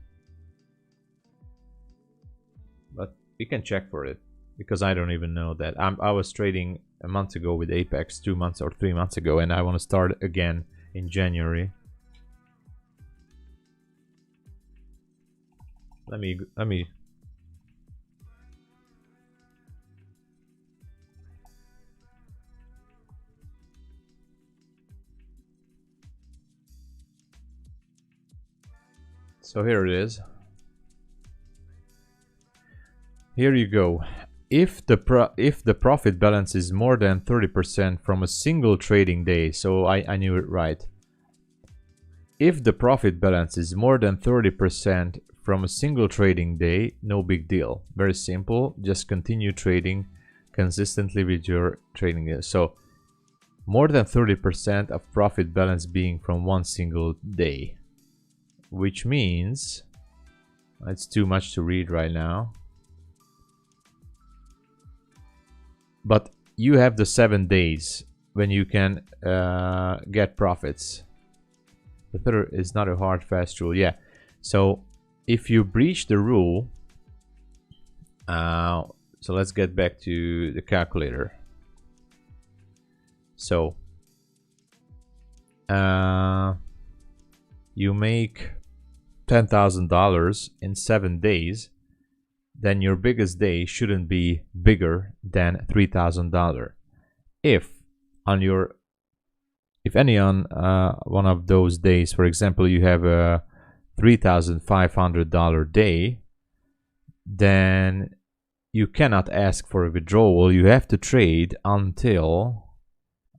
S1: But we can check for it, because I don't even know that. I was trading a month ago with Apex, 2 months or 3 months ago, and I want to start again in January. Let me. So here it is. Here you go. If the profit balance is more than 30% from a single trading day, so I knew it right. If the profit balance is more than 30% from a single trading day, no big deal. Very simple. Just continue trading consistently with your trading day. So more than 30% of profit balance being from one single day, which means it's too much to read right now. But you have the 7 days when you can get profits. The third is not a hard fast rule. Yeah. So if you breach the rule, so let's get back to the calculator. So you make $10,000 in 7 days, then your biggest day shouldn't be bigger than $3,000. If any on one of those days, for example, you have a $3,500 day, then you cannot ask for a withdrawal. You have to trade until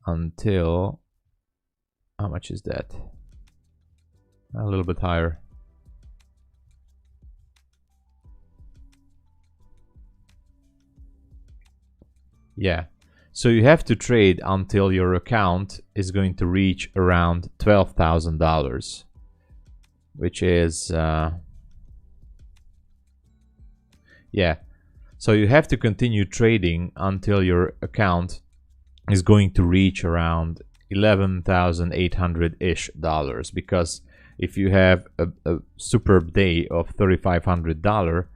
S1: how much is that? A little bit higher. Yeah, so you have to trade until your account is going to reach around $12,000, which is yeah. So you have to continue trading until your account is going to reach around $11,800-ish, because if you have a superb day of $3,500,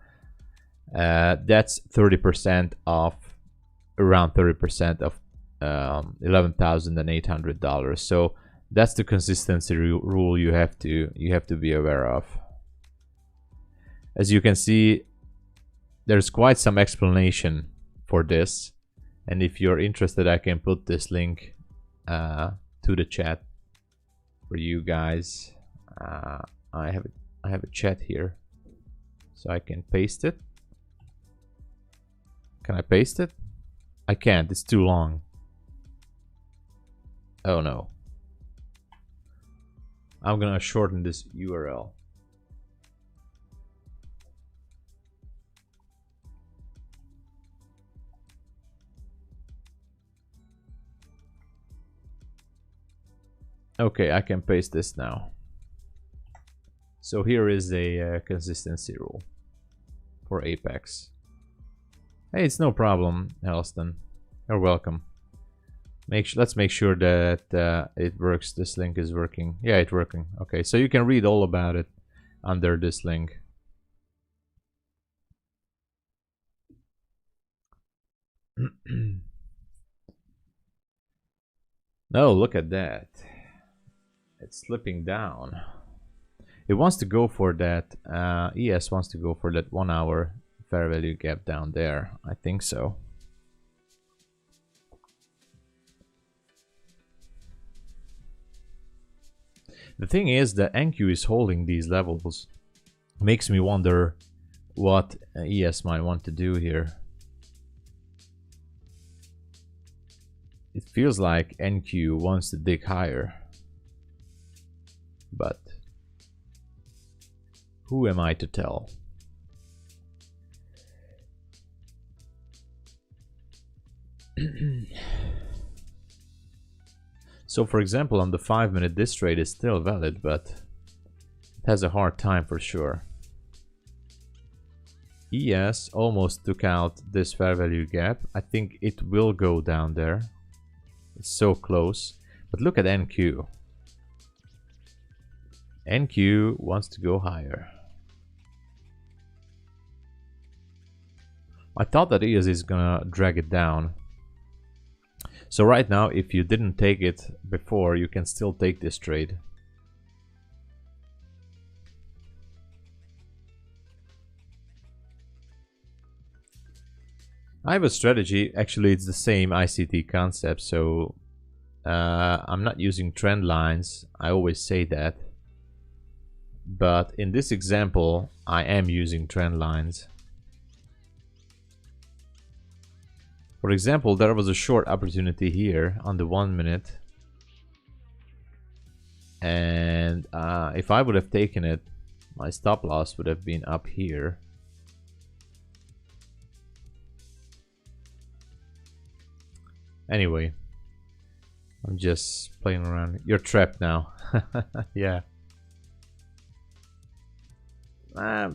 S1: that's 30% of around 30% of $11,800. So that's the consistency rule you have to be aware of. As you can see, there's quite some explanation for this, and if you're interested, I can put this link to the chat for you guys. I have a chat here, so I can paste it. Can I paste it? I can't, it's too long. Oh no. I'm gonna shorten this URL. Okay, I can paste this now. So here is a consistency rule for Apex. Hey, it's no problem, Elston. You're welcome. Let's make sure that it works. This link is working. Yeah, it's working. Okay, so you can read all about it under this link. No, look at that. It's slipping down. It wants to go for that. ES wants to go for that 1 hour fair value gap down there. I think so. The thing is that NQ is holding these levels. Makes me wonder what ES might want to do here. It feels like NQ wants to dig higher. But who am I to tell? So for example, on the 5-minute, this trade is still valid, but it has a hard time for sure. ES almost took out this fair value gap. I think it will go down there. It's so close. But look at NQ. NQ wants to go higher. I thought that ES is gonna drag it down. So right now, if you didn't take it before, you can still take this trade. I have a strategy. Actually, it's the same ICT concept. So I'm not using trend lines. I always say that. But in this example, I am using trend lines. For example, there was a short opportunity here on the 1 minute. And if I would have taken it, my stop loss would have been up here. Anyway, I'm just playing around. You're trapped now. Yeah. I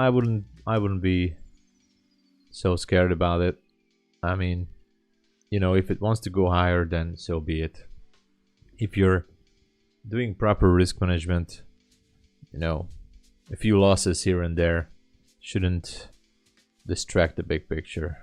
S1: wouldn't be so scared about it. I mean, you know, if it wants to go higher, then so be it. If you're doing proper risk management, you know, a few losses here and there shouldn't distract the big picture.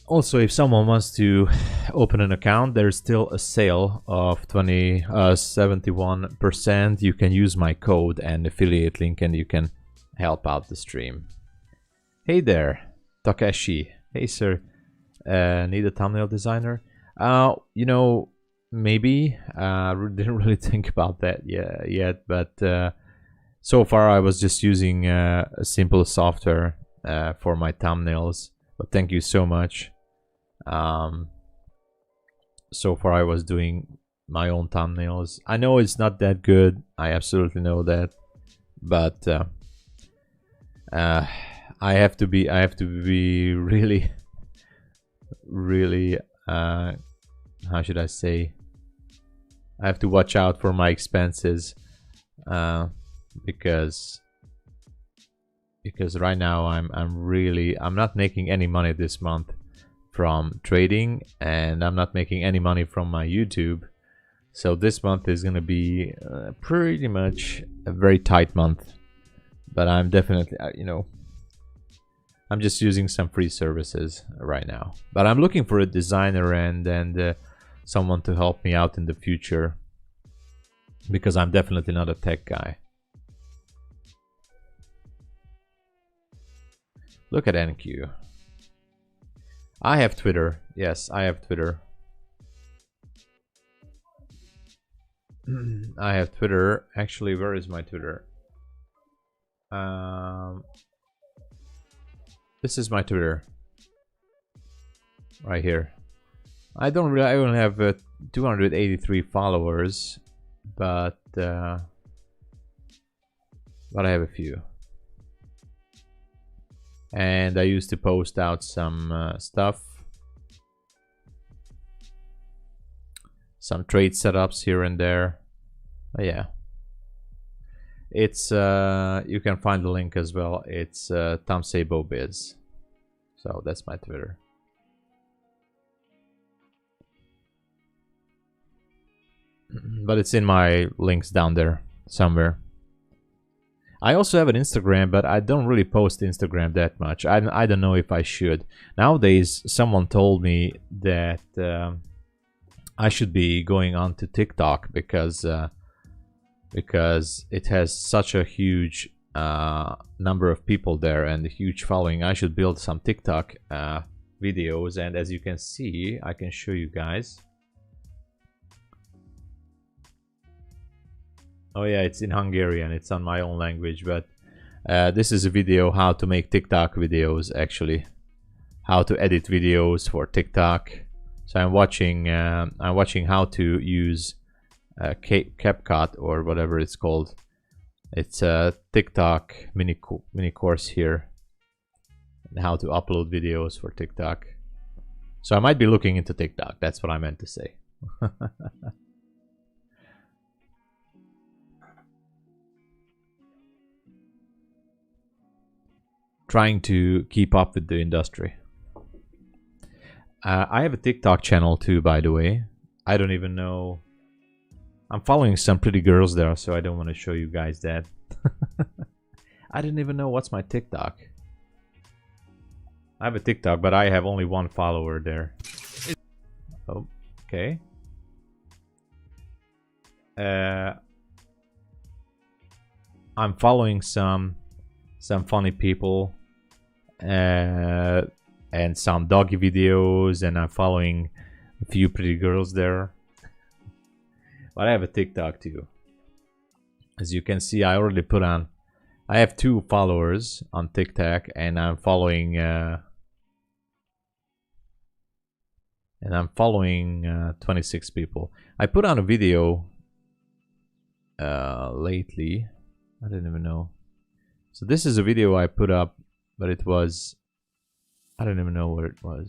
S1: Also, if someone wants to open an account, there's still a sale of 71%. You can use my code and affiliate link and you can help out the stream. Hey there, Takeshi. Hey sir, need a thumbnail designer? You know, maybe. Didn't really think about that yet, but so far I was just using a simple software for my thumbnails. But thank you so much. So far I was doing my own thumbnails. I know it's not that good. I absolutely know that, but I have to be really how should I say, I have to watch out for my expenses because right now I'm not making any money this month from trading, and I'm not making any money from my YouTube. So this month is gonna be pretty much a very tight month. But I'm definitely, you know, I'm just using some free services right now. But I'm looking for a designer and someone to help me out in the future, because I'm definitely not a tech guy. Look at NQ. I have Twitter. Yes, I have Twitter. I have Twitter. Actually, where is my Twitter? This is my Twitter. Right here. I only have 283 followers, but I have a few. And I used to post out some stuff, some trade setups here and there. But yeah, it's you can find the link as well. It's Tom Sabo Biz. So that's my Twitter. But it's in my links down there somewhere. I also have an Instagram, but I don't really post Instagram that much. I don't know if I should. Nowadays, someone told me that I should be going on to TikTok because it has such a huge number of people there and a huge following. I should build some TikTok videos, and as you can see, I can show you guys. Oh yeah, it's in Hungarian, it's on my own language, but this is a video how to make TikTok videos, actually. How to edit videos for TikTok. So I'm watching how to use CapCut or whatever it's called. It's a TikTok mini course here. And how to upload videos for TikTok. So I might be looking into TikTok, that's what I meant to say. Trying to keep up with the industry. I have a TikTok channel too, by the way. I don't even know. I'm following some pretty girls there, so I don't want to show you guys that. I didn't even know what's my TikTok. I have a TikTok, but I have only one follower there. Oh, okay. I'm following some funny people and some doggy videos, and I'm following a few pretty girls there. But I have a TikTok too. As you can see, I already put on. I have 2 followers on TikTok, and I'm following. 26 people. I put on a video lately. I didn't even know. So this is a video I put up, but it was, I don't even know where it was.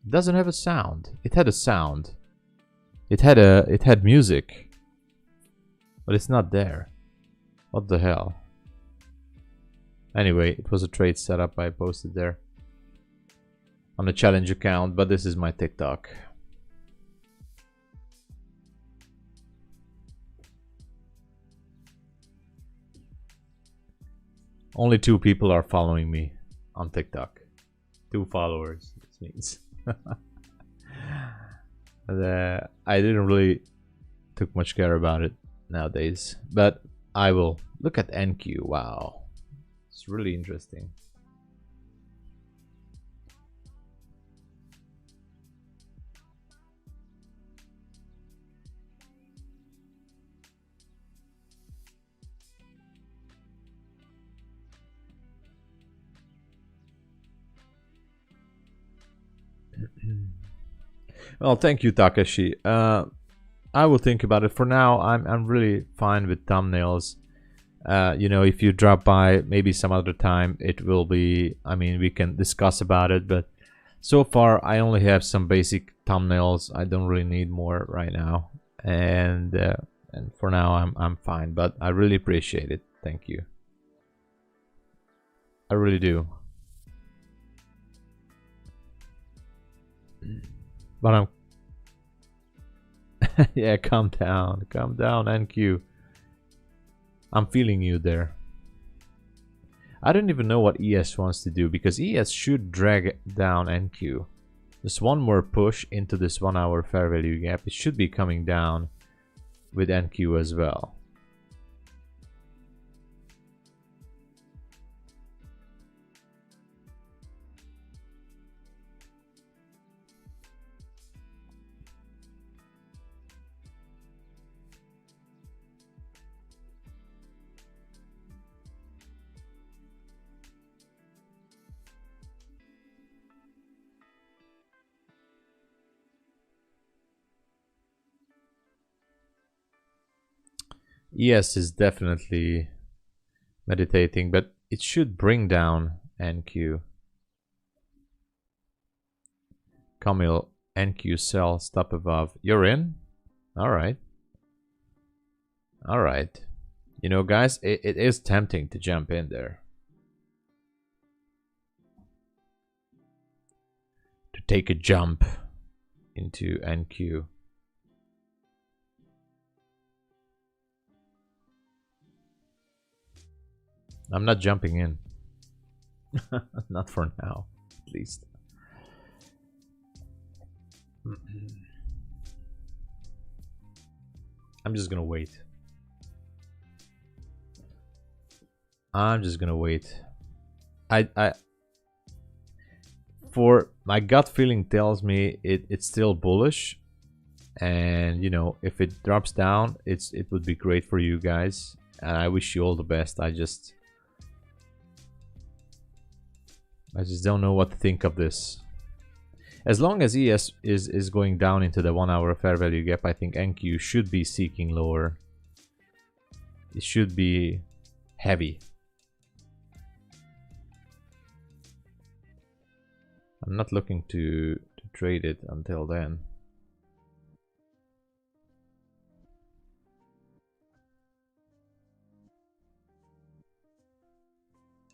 S1: It doesn't have a sound. It had a sound. It had music, but it's not there. What the hell? Anyway, it was a trade setup I posted there on a challenge account, but this is my TikTok. Only 2 people are following me on TikTok. 2 followers, this means. I didn't really took much care about it nowadays, but I will. Look at NQ. Wow, it's really interesting. Well, thank you, Takashi. I will think about it. For now, I'm really fine with thumbnails. You know, if you drop by maybe some other time, it will be, I mean, we can discuss about it, but so far I only have some basic thumbnails. I don't really need more right now, and for now I'm fine, but I really appreciate it. Thank you. I really do. But I'm yeah, calm down, NQ. I'm feeling you there. I don't even know what ES wants to do, because ES should drag down NQ. Just one more push into this 1 hour fair value gap. It should be coming down with NQ as well. ES is definitely meditating, but it should bring down NQ. Camille, NQ sell, stop above. You're in? Alright. Alright. You know, guys, it is tempting to jump in there. To take a jump into NQ. I'm not jumping in. Not for now, at least. I'm just gonna wait. I'm just gonna wait. For my gut feeling tells me it's still bullish, and you know, if it drops down, it would be great for you guys, and I wish you all the best. I just don't know what to think of this. As long as ES is going down into the 1 hour fair value gap, I think NQ should be seeking lower. It should be heavy. I'm not looking to trade it until then.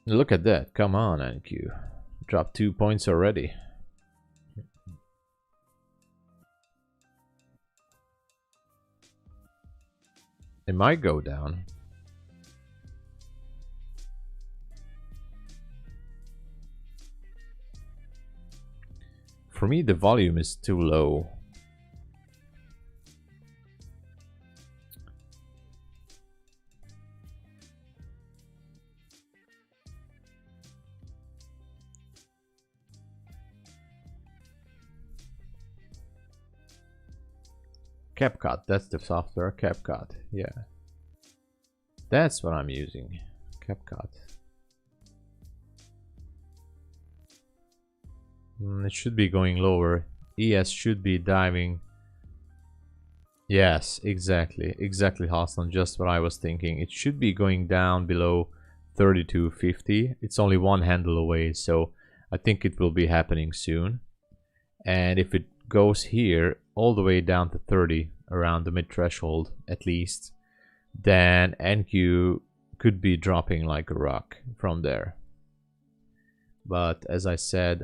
S1: Look at that. Come on, NQ. Drop 2 points already. It might go down. for me, the volume is too low. CapCut, that's the software, CapCut, yeah. That's what I'm using, CapCut. It should be going lower. ES should be diving. Yes, exactly, Hassan, just what I was thinking. It should be going down below 3250. It's only one handle away, so I think it will be happening soon. And if it goes here all the way down to 30, around the mid threshold at least, then NQ could be dropping like a rock from there. But as I said,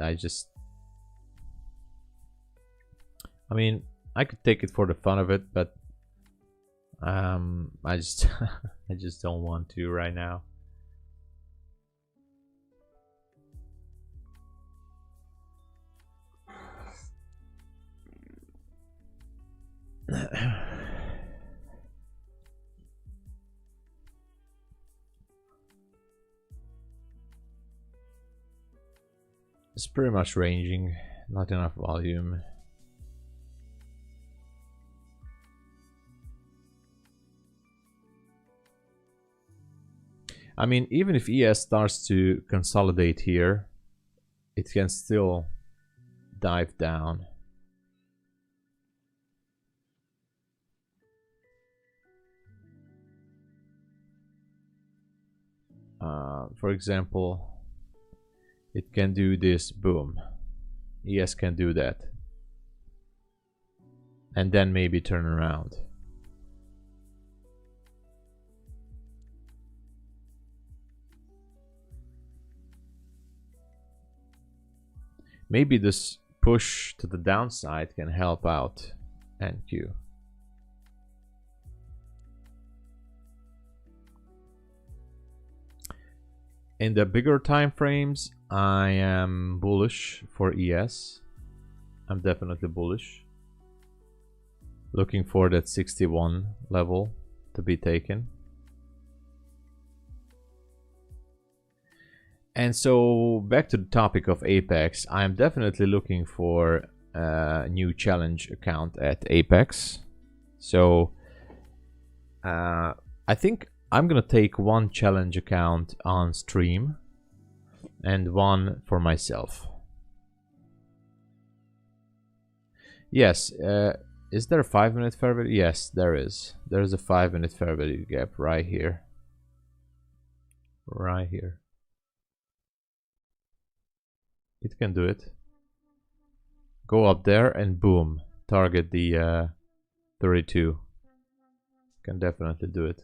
S1: I mean, I could take it for the fun of it, but I just I just don't want to right now. It's pretty much ranging, not enough volume. I mean, even if ES starts to consolidate here, it can still dive down. For example, it can do this, boom. ES can do that. And then maybe turn around. Maybe this push to the downside can help out NQ. In the bigger time frames, I am bullish for ES. I'm definitely bullish. Looking for that 61 level to be taken. And so back to the topic of Apex, I'm definitely looking for a new challenge account at Apex. So I think I'm gonna take one challenge account on stream and one for myself. Yes, is there a 5-minute fair value? Yes, there is. There's a 5-minute fair value gap right here. Right here. It can do it. Go up there and boom, target the 32. Can definitely do it.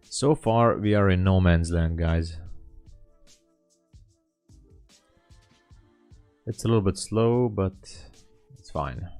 S1: So far, we are in no man's land, guys. It's a little bit slow, but it's fine.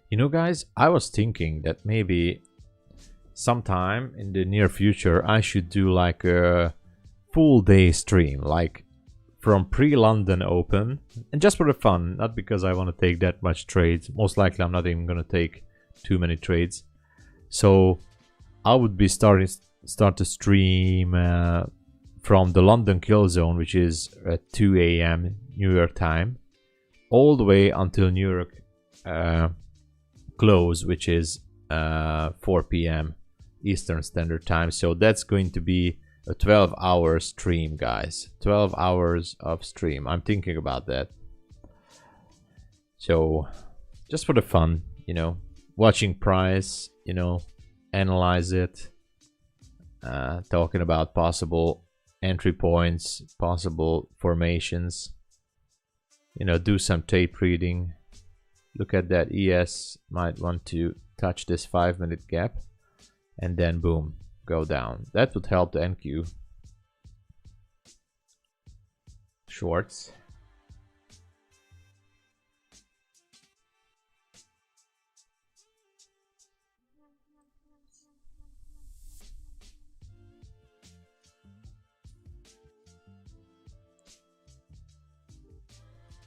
S1: You know, guys, I was thinking that maybe sometime in the near future I should do like a full day stream, like from pre-London Open, and just for the fun, not because I want to take that much trades. Most likely I'm not even going to take too many trades. So I would be start to stream from the London kill zone, which is at 2 AM New York time, all the way until New York close, which is 4 PM Eastern Standard Time. So that's going to be a 12-hour stream, guys. 12 hours of stream. I'm thinking about that. So just for the fun, you know, watching price, you know, analyze it, talking about possible entry points, possible formations, you know, do some tape reading. Look at that. ES might want to touch this 5-minute gap and then boom, go down. That would help the NQ shorts.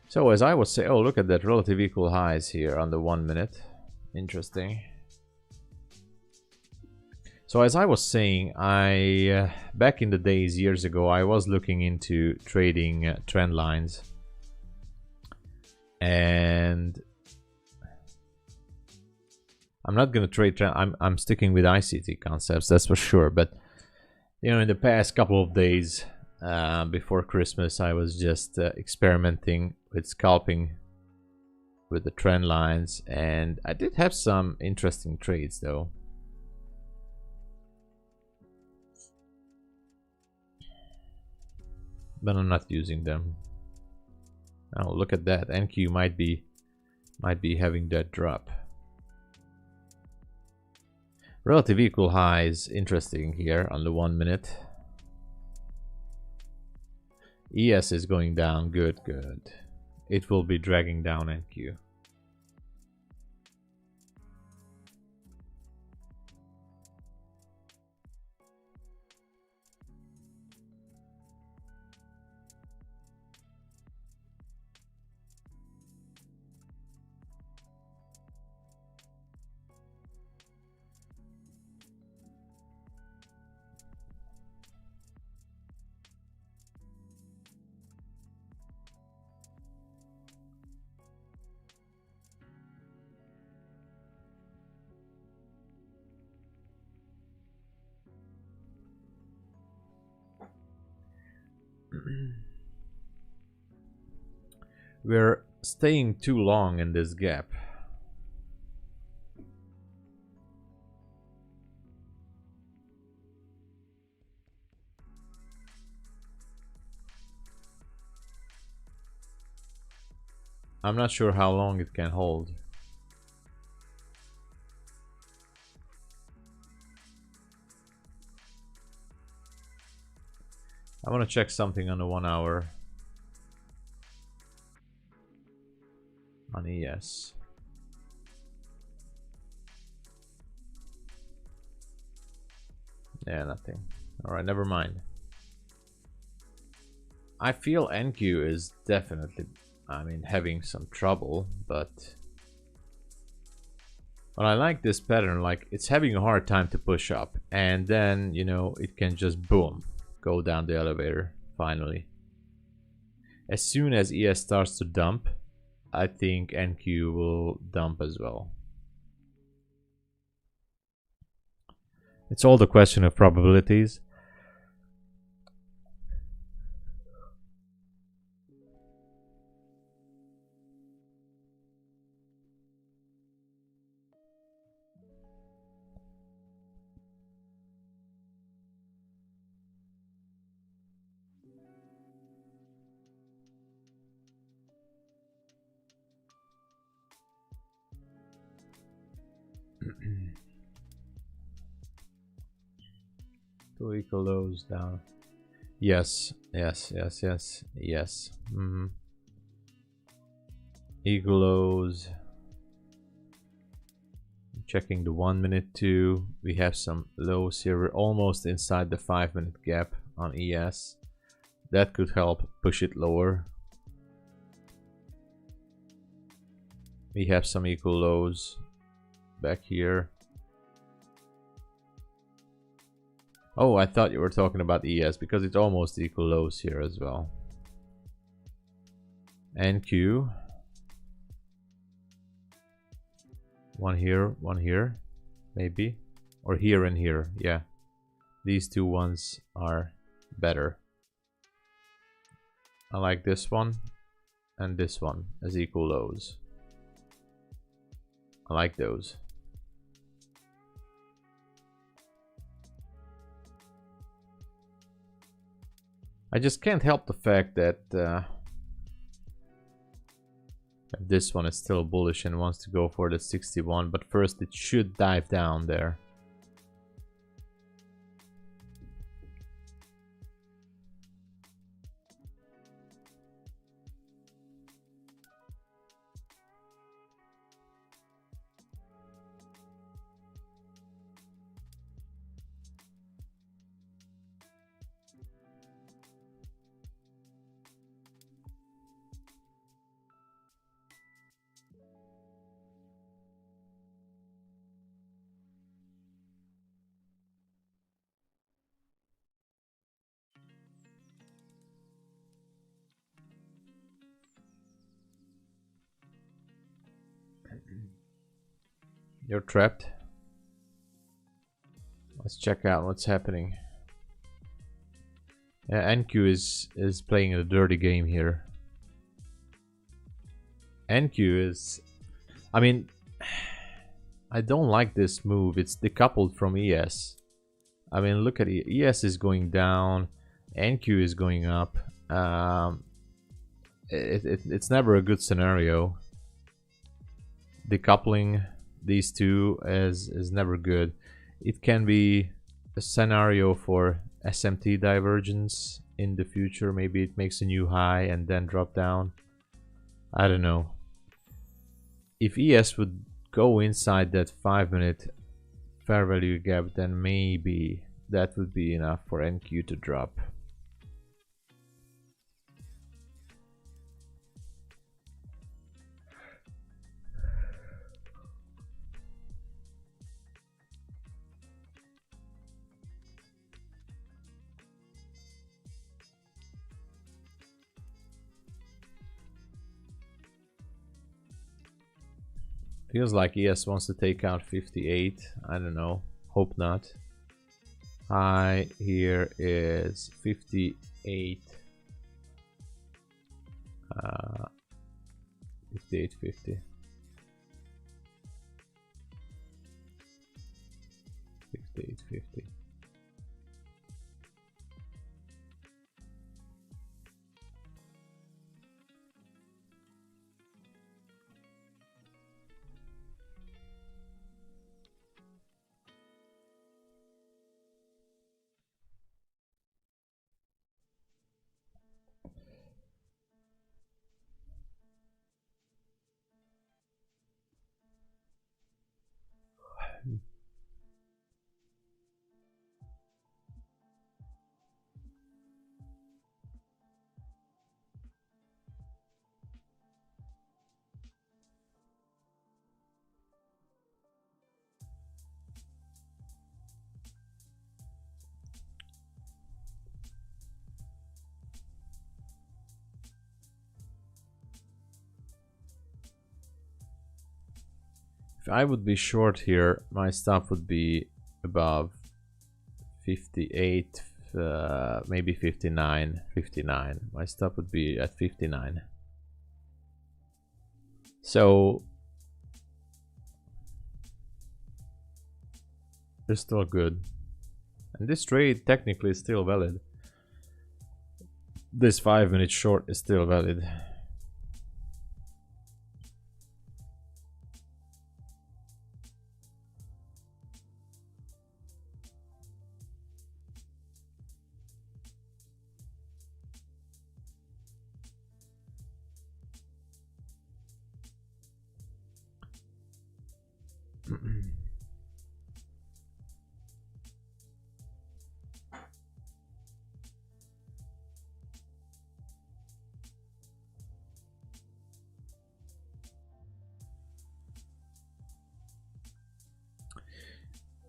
S1: So as I was saying, oh, look at that, relative equal highs here on the 1 minute. Interesting. So as I was saying, I back in the days, years ago, I was looking into trading trend lines. And I'm not going to trade trend. I'm sticking with ICT concepts, that's for sure. But you know, in the past couple of days before Christmas, I was just experimenting with scalping with the trend lines, and I did have some interesting trades though. But I'm not using them. Oh, look at that. NQ might be having that drop. Relative equal highs, interesting here on the 1 minute. ES is going down, good. It will be dragging down NQ. We're staying too long in this gap. I'm not sure how long it can hold. I want to check something on the 1 hour. On ES. Yeah, nothing. Alright, never mind. I feel NQ is definitely, I mean, having some trouble, but I like this pattern. Like, it's having a hard time to push up, and then, you know, it can just boom, go down the elevator finally. As soon as ES starts to dump, I think NQ will dump as well. It's all the question of probabilities. Two equal lows down. Yes. Equal lows. Checking the 1 minute too. We have some lows here. We're almost inside the 5-minute gap on ES. That could help push it lower. We have some equal lows back here. Oh, I thought you were talking about ES because it's almost equal lows here as well. NQ. One here, maybe. Or here and here, yeah. These two ones are better. I like this one and this one as equal lows. I like those. I just can't help the fact that this one is still bullish and wants to go for the 61, but first it should dive down there. You're trapped. Let's check out what's happening. Yeah, NQ is playing a dirty game here. NQ is... I mean... I don't like this move. It's decoupled from ES. I mean, look at it. ES is going down. NQ is going up. It's never a good scenario. Decoupling these two is never good. It can be a scenario for SMT divergence in the future. Maybe it makes a new high and then drop down. I don't know. If ES would go inside that 5-minute fair value gap, then maybe that would be enough for NQ to drop. Feels like ES wants to take out 58. I don't know. Hope not. High here is 58. 58.50. 58.50. If I would be short here, my stop would be above 58, maybe 59. My stop would be at 59. So they're still good. And this trade technically is still valid. This 5-minute short is still valid.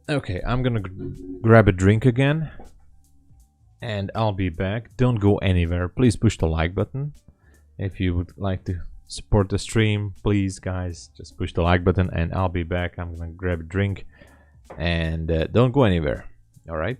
S1: Okay, I'm gonna grab a drink again and I'll be back. Don't go anywhere. Please push the like button. If you would like to support the stream, please guys, just push the like button and I'll be back. I'm gonna grab a drink and don't go anywhere. All right.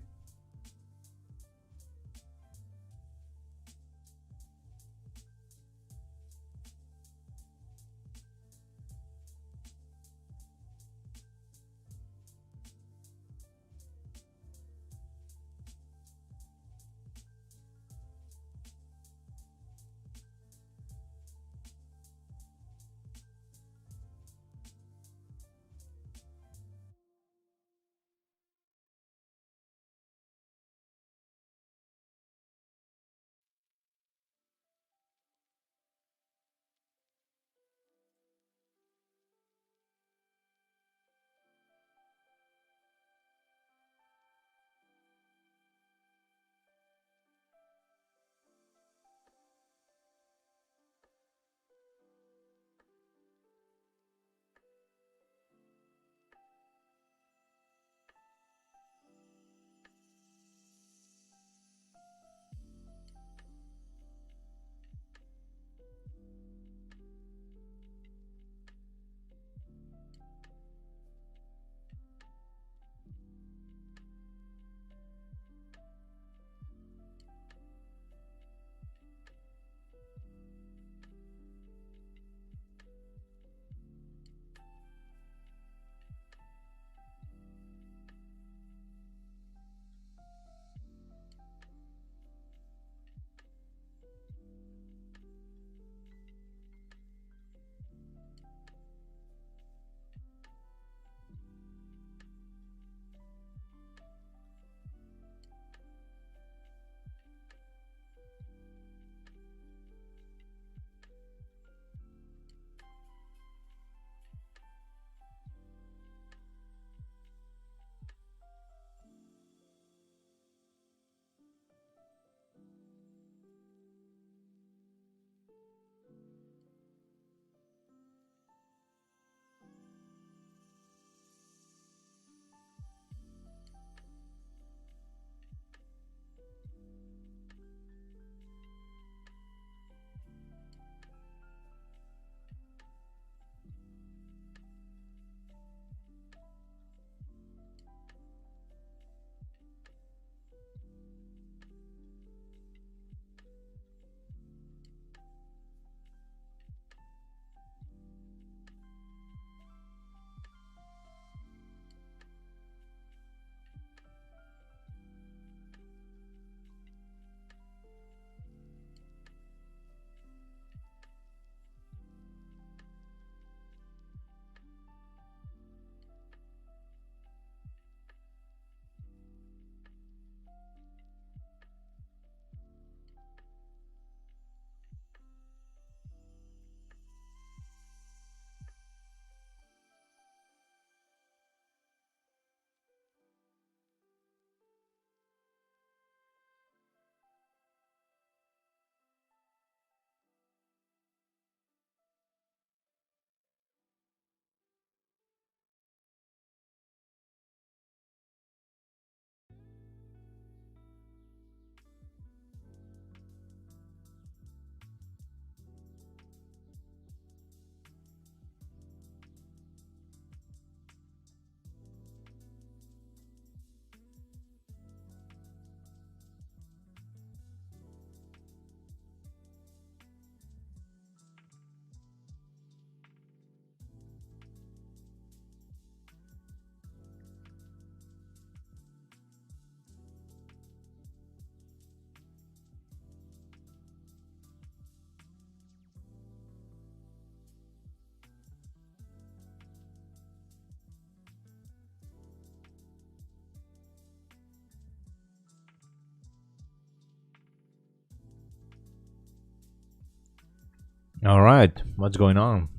S1: All right, what's going on?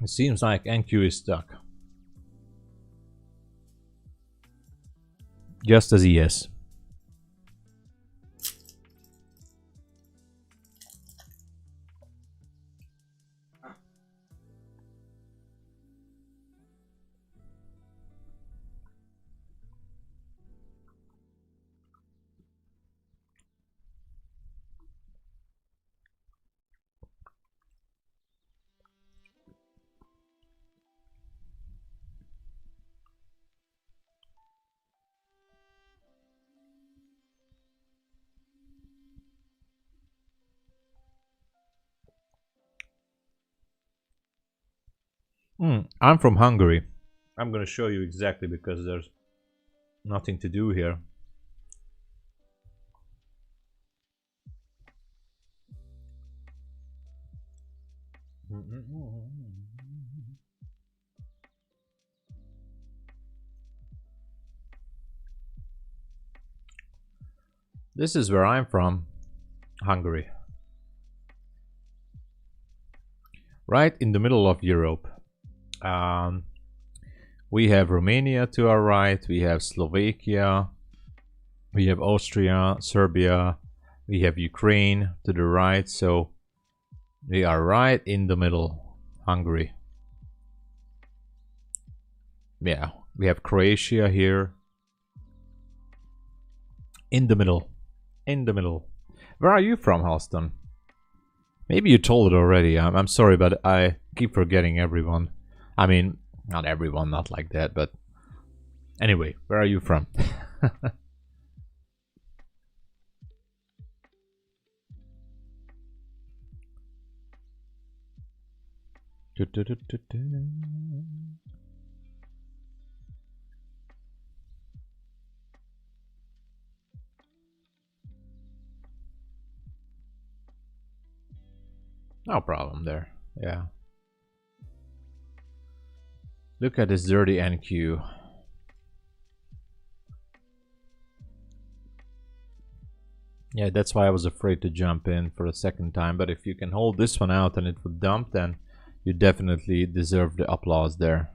S1: It seems like NQ is stuck. Just as ES. I'm from Hungary. I'm gonna show you exactly because there's nothing to do here. This is where I'm from, Hungary. Right in the middle of Europe. We have Romania to our right, we have Slovakia, we have Austria, Serbia, we have Ukraine to the right, so we are right in the middle, Hungary. Yeah, we have Croatia here. In the middle. In the middle. Where are you from, Halston? Maybe you told it already. I'm sorry, but I keep forgetting everyone. I mean, not everyone, not like that, but anyway, where are you from? No problem there. Yeah. Look at this dirty NQ. Yeah, that's why I was afraid to jump in for a second time. But if you can hold this one out and it would dump, then you definitely deserve the applause there.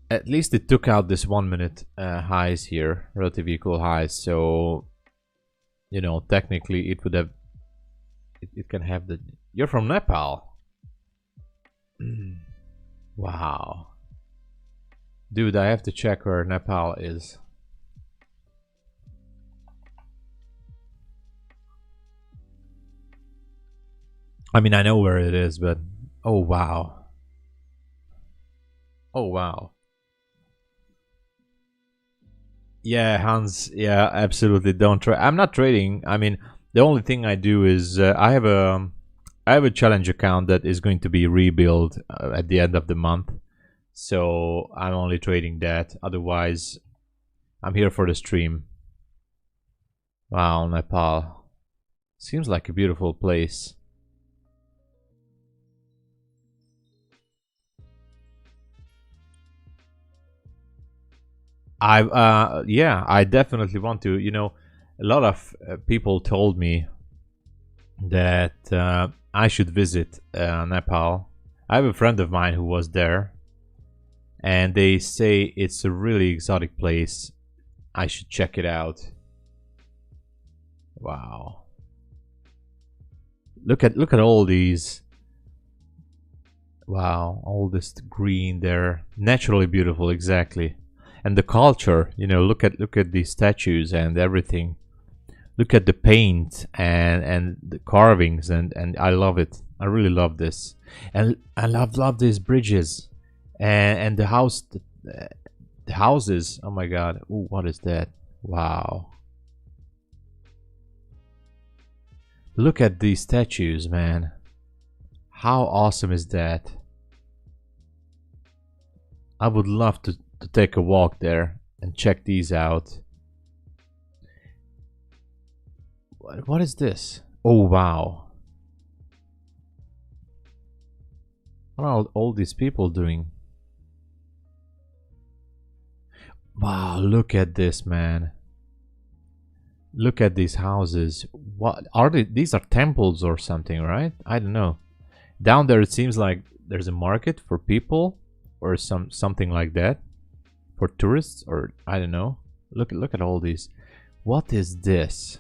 S1: At least it took out this 1 minute highs here, relative equal highs. So, you know, technically it would have, it can have the, you're from Nepal. Wow. Dude, I have to check where Nepal is. I mean, I know where it is, but oh wow. Oh wow. Yeah, Hans. Yeah, absolutely. Don't try. I'm not trading. I mean, the only thing I do is I have a challenge account that is going to be rebuilt at the end of the month. So I'm only trading that. Otherwise, I'm here for the stream. Wow, Nepal. Seems like a beautiful place. Yeah, I definitely want to. You know, a lot of people told me that I should visit Nepal. I have a friend of mine who was there, and they say it's a really exotic place. I should check it out. Wow. Look at all these. Wow, all this green there. Naturally beautiful, exactly. And the culture, you know, look at these statues and everything. Look at the paint and the carvings and I love it. I really love this. And I love these bridges and the the houses. Oh my god. Ooh, what is that? Wow. Look at these statues, man. How awesome is that? I would love to take a walk there and check these out. What is this? Oh wow. What are all these people doing? Wow, look at this, man. Look at these houses. What are they? These are temples or something, right? I don't know. Down there, it seems like there's a market for people or something like that for tourists, or I don't know. Look at all these. What is this?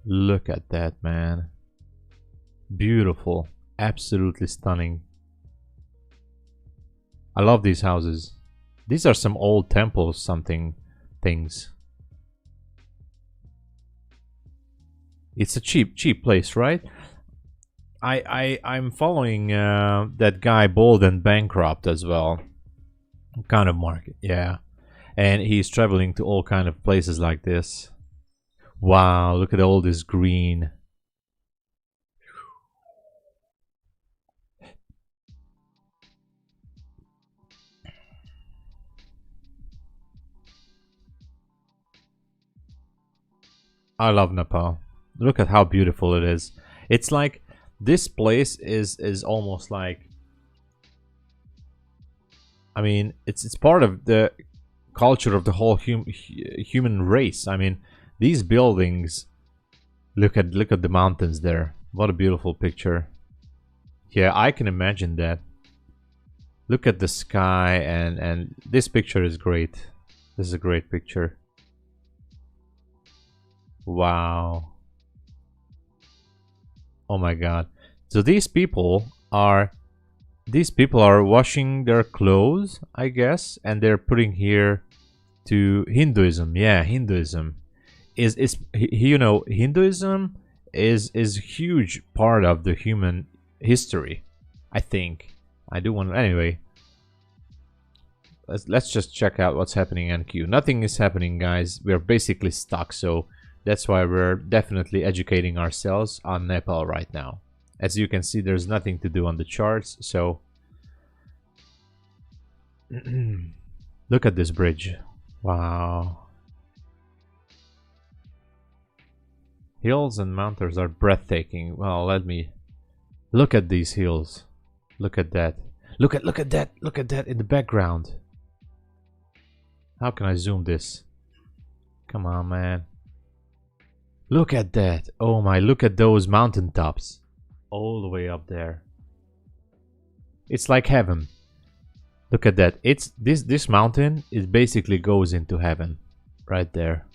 S1: Look at that, man. Beautiful. Absolutely stunning. I love these houses. These are some old temples, something things. It's a cheap place, right? I'm following that guy Bold and Bankrupt as well. Kind of market, yeah. And he's traveling to all kind of places like this. Wow, look at all this green. I love Nepal. Look at how beautiful it is. It's like this place is almost like, I mean, it's part of the culture of the whole human race. I mean, these buildings, look at the mountains there. What a beautiful picture. Yeah, I can imagine that. Look at the sky, and this picture is great. This is a great picture. Wow. Oh my god. So these people are washing their clothes, I guess, and they're putting here to Hinduism. Yeah, Hinduism is you know, Hinduism is huge part of the human history, I think. I do want, anyway. Let's just check out what's happening in Q. Nothing is happening, guys. We're basically stuck, so that's why we're definitely educating ourselves on Nepal right now. As you can see, there's nothing to do on the charts, so look at this bridge. Wow. Hills and mountains are breathtaking. Well, let me look at these hills. Look at that. Look at that. Look at that in the background. How can I zoom this? Come on, man. Look at that. Oh my, look at those mountain tops. All the way up there. It's like heaven. Look at that. It's this mountain is basically goes into heaven. Right there.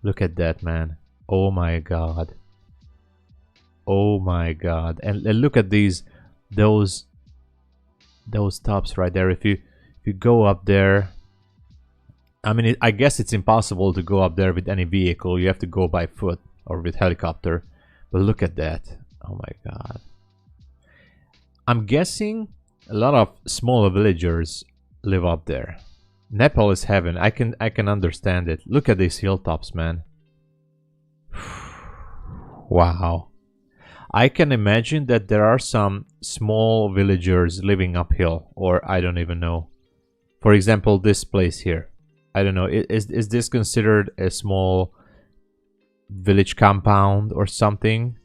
S1: Look at that, man. Oh my god. Oh my god. And look at those tops right there. If you go up there, I mean, I guess it's impossible to go up there with any vehicle. You have to go by foot or with helicopter. But look at that. Oh my god. I'm guessing a lot of smaller villagers live up there. Nepal is heaven. I can understand it. Look at these hilltops, man. Wow. I can imagine that there are some small villagers living uphill, or I don't even know. For example, this place here. I don't know. Is this considered a small village compound or something?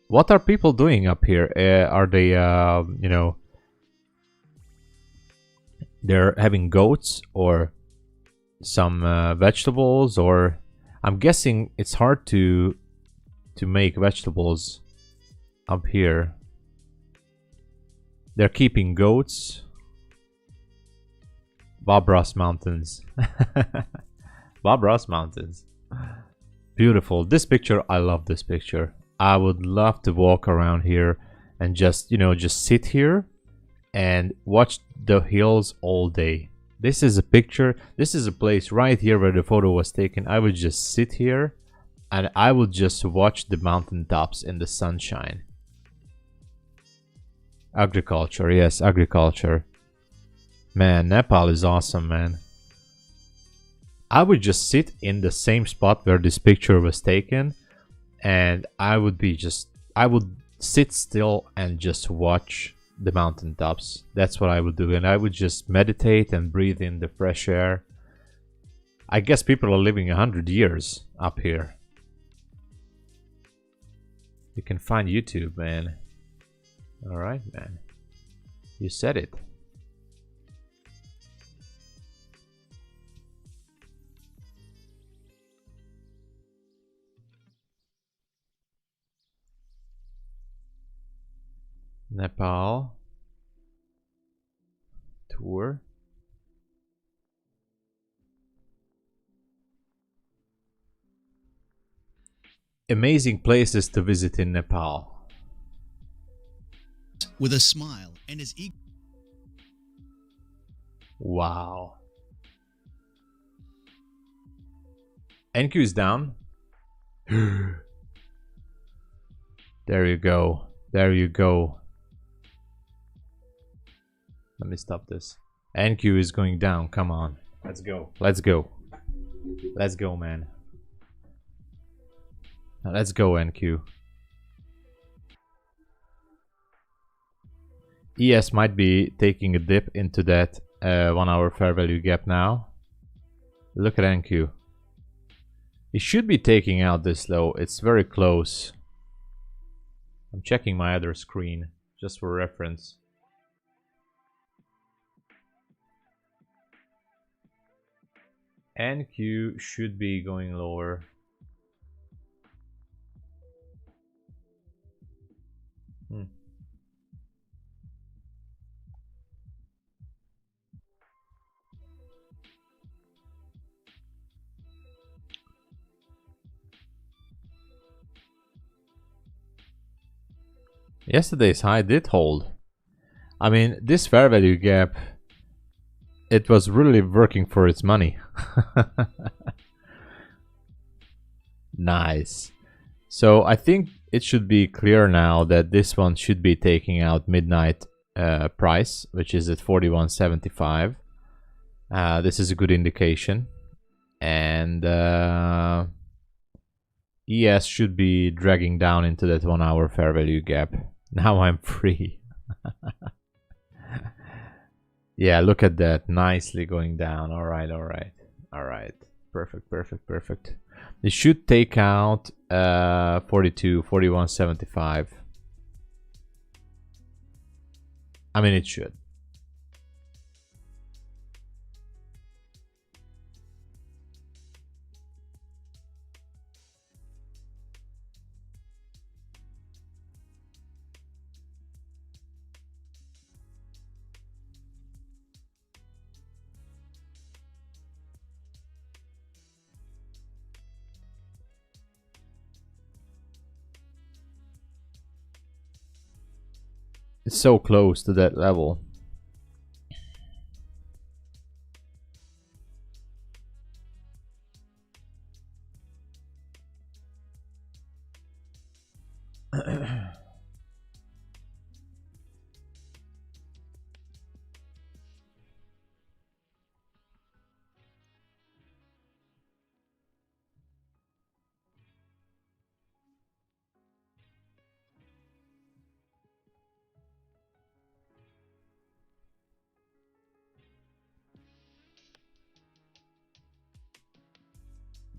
S1: What are people doing up here? Are they, you know, they're having goats or some vegetables, or I'm guessing it's hard to make vegetables up here. They're keeping goats. Bob Ross Mountains. Bob Ross Mountains. Beautiful. This picture, I love this picture. I would love to walk around here and just, you know, just sit here and watch the hills all day. This is a picture. This is a place right here where the photo was taken. I would just sit here and I would just watch the mountain tops in the sunshine. Agriculture, yes, agriculture. Man, Nepal is awesome, man. I would just sit in the same spot where this picture was taken, and I would sit still and just watch the mountain tops. That's what I would do, and I would just meditate and breathe in the fresh air. I guess people are living 100 years up here. You can find YouTube, man. All right, man. You said it. Nepal tour. Amazing places to visit in Nepal.
S2: With a smile and is eager.
S1: Wow. NQ is down. There you go. There you go. Let me stop this. NQ is going down. Come on. Let's go. Let's go. Let's go, man. Now let's go, NQ. ES might be taking a dip into that 1 hour fair value gap now. Look at NQ. It should be taking out this low. It's very close. I'm checking my other screen just for reference. NQ should be going lower. Yesterday's high did hold. I mean, this fair value gap, it was really working for its money. Nice. So I think it should be clear now that this one should be taking out midnight price, which is at 41.75. This is a good indication. And ES should be dragging down into that 1 hour fair value gap. Now I'm free. Yeah, look at that. Nicely going down. All right, all right. All right. Perfect, perfect, perfect. It should take out 41.75. I mean, it should. It's so close to that level.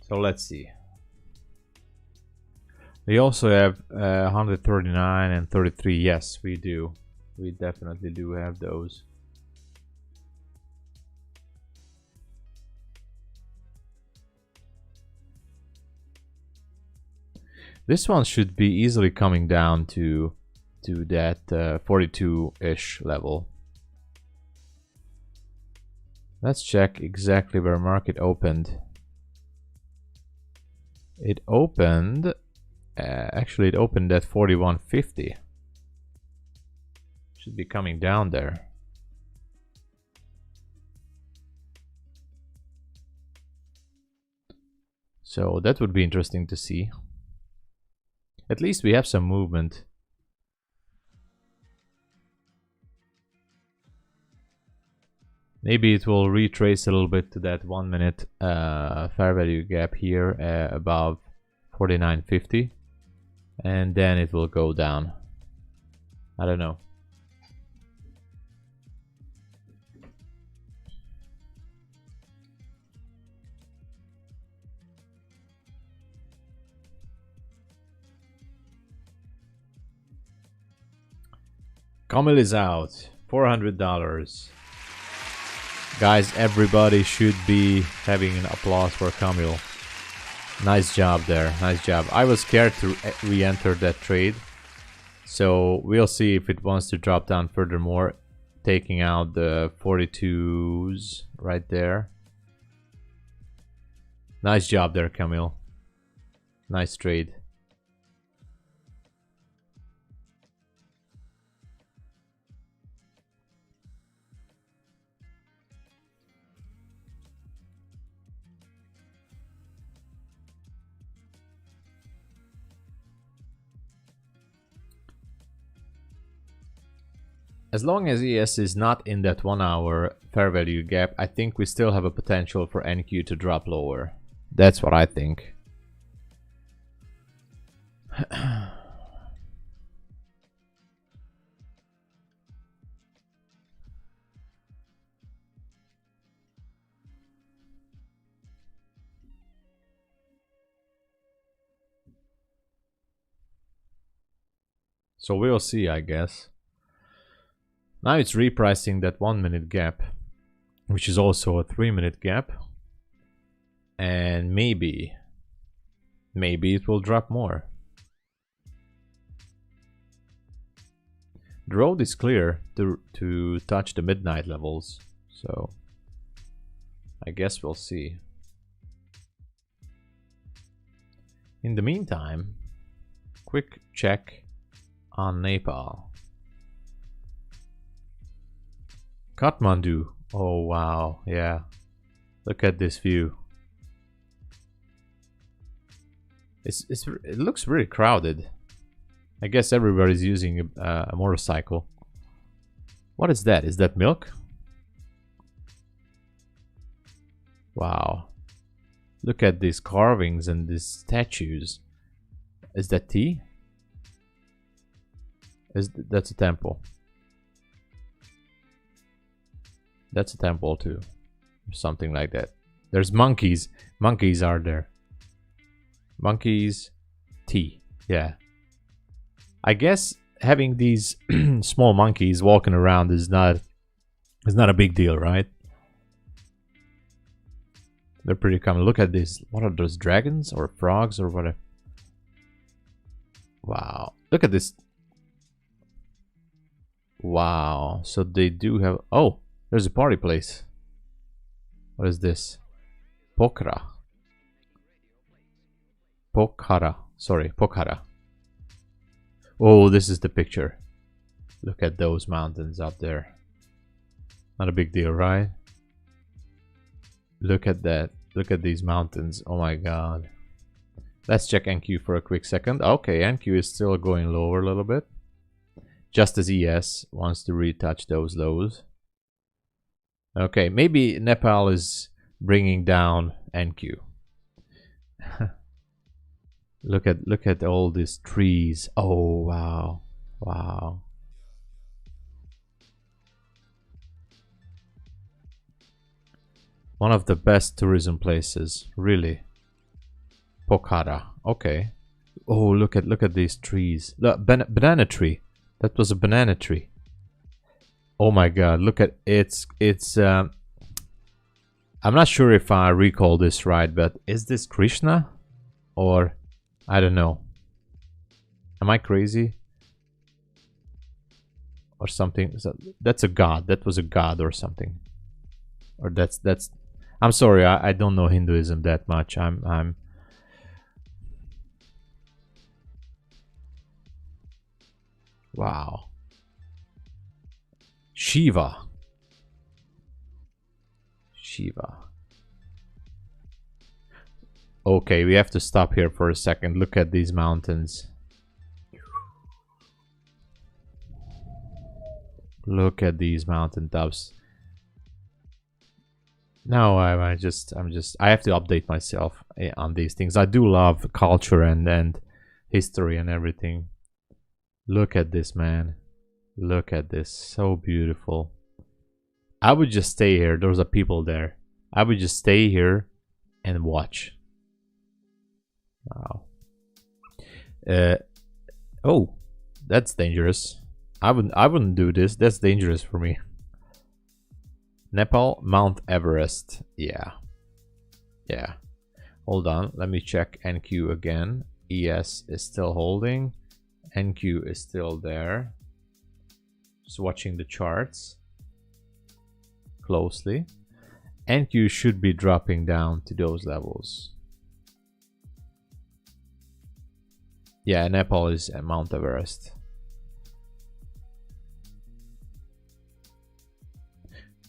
S1: So let's see. We also have 139 and 33. Yes, we do. We definitely do have those. This one should be easily coming down to that 42-ish level. Let's check exactly where market opened. It opened, actually it opened at 41.50. Should be coming down there. So that would be interesting to see. At least we have some movement. Maybe it will retrace a little bit to that 1 minute fair value gap here above 49.50, and then it will go down. I don't know. Kamil is out. $400. Guys, everybody should be having an applause for Camille. Nice job there. Nice job. I was scared to re-enter that trade. So we'll see if it wants to drop down furthermore. Taking out the 42s right there. Nice job there, Camille. Nice trade. As long as ES is not in that 1 hour fair value gap, I think we still have a potential for NQ to drop lower. That's what I think. So we'll see, I guess. Now it's repricing that 1 minute gap, which is also a 3 minute gap. And maybe it will drop more. The road is clear to touch the midnight levels, so I guess we'll see. In the meantime, quick check on Nepal. Kathmandu. Oh wow, yeah. Look at this view. It looks really crowded. I guess everybody's using a motorcycle. What is that? Is that milk? Wow. Look at these carvings and these statues. Is that tea? That's a temple. That's a temple too. Something like that. There's monkeys. Monkeys are there. Monkeys, tea. Yeah. I guess having these small monkeys walking around is not a big deal, right? They're pretty common. Look at this. What are those, dragons or frogs or whatever? Wow. Look at this. Wow. So they do have... Oh, there's a party place. What is this? Pokhara. Pokhara. Sorry, Pokhara. Oh, this is the picture. Look at those mountains up there. Not a big deal, right? Look at that. Look at these mountains. Oh my god. Let's check NQ for a quick second. Okay, NQ is still going lower a little bit. Just as ES wants to retouch those lows. Okay, maybe Nepal is bringing down NQ. Look at all these trees. Oh wow. Wow. One of the best tourism places, really. Pokhara. Okay. Oh, look at these trees. Look, banana tree. That was a banana tree. Oh my god, look at it's I'm not sure if I recall this right, but is this Krishna? Or I don't know. Am I crazy? Or something? That's a god. That was a god or something. Or that's I'm sorry, I don't know Hinduism that much. I'm wow. Shiva. Okay, we have to stop here for a second. Look at these mountains. Look at these mountain tops. No, I have to update myself on these things. I do love culture and history and everything. Look at this, man. Look at this. So beautiful. I would just stay here. Those are people there. I would just stay here and watch. Wow. Oh, that's dangerous. I wouldn't do this. That's dangerous for me. Nepal, Mount Everest. Yeah. Yeah. Hold on. Let me check NQ again. ES is still holding. NQ is still there. Just watching the charts closely. NQ should be dropping down to those levels. Yeah, Nepal is at Mount Everest.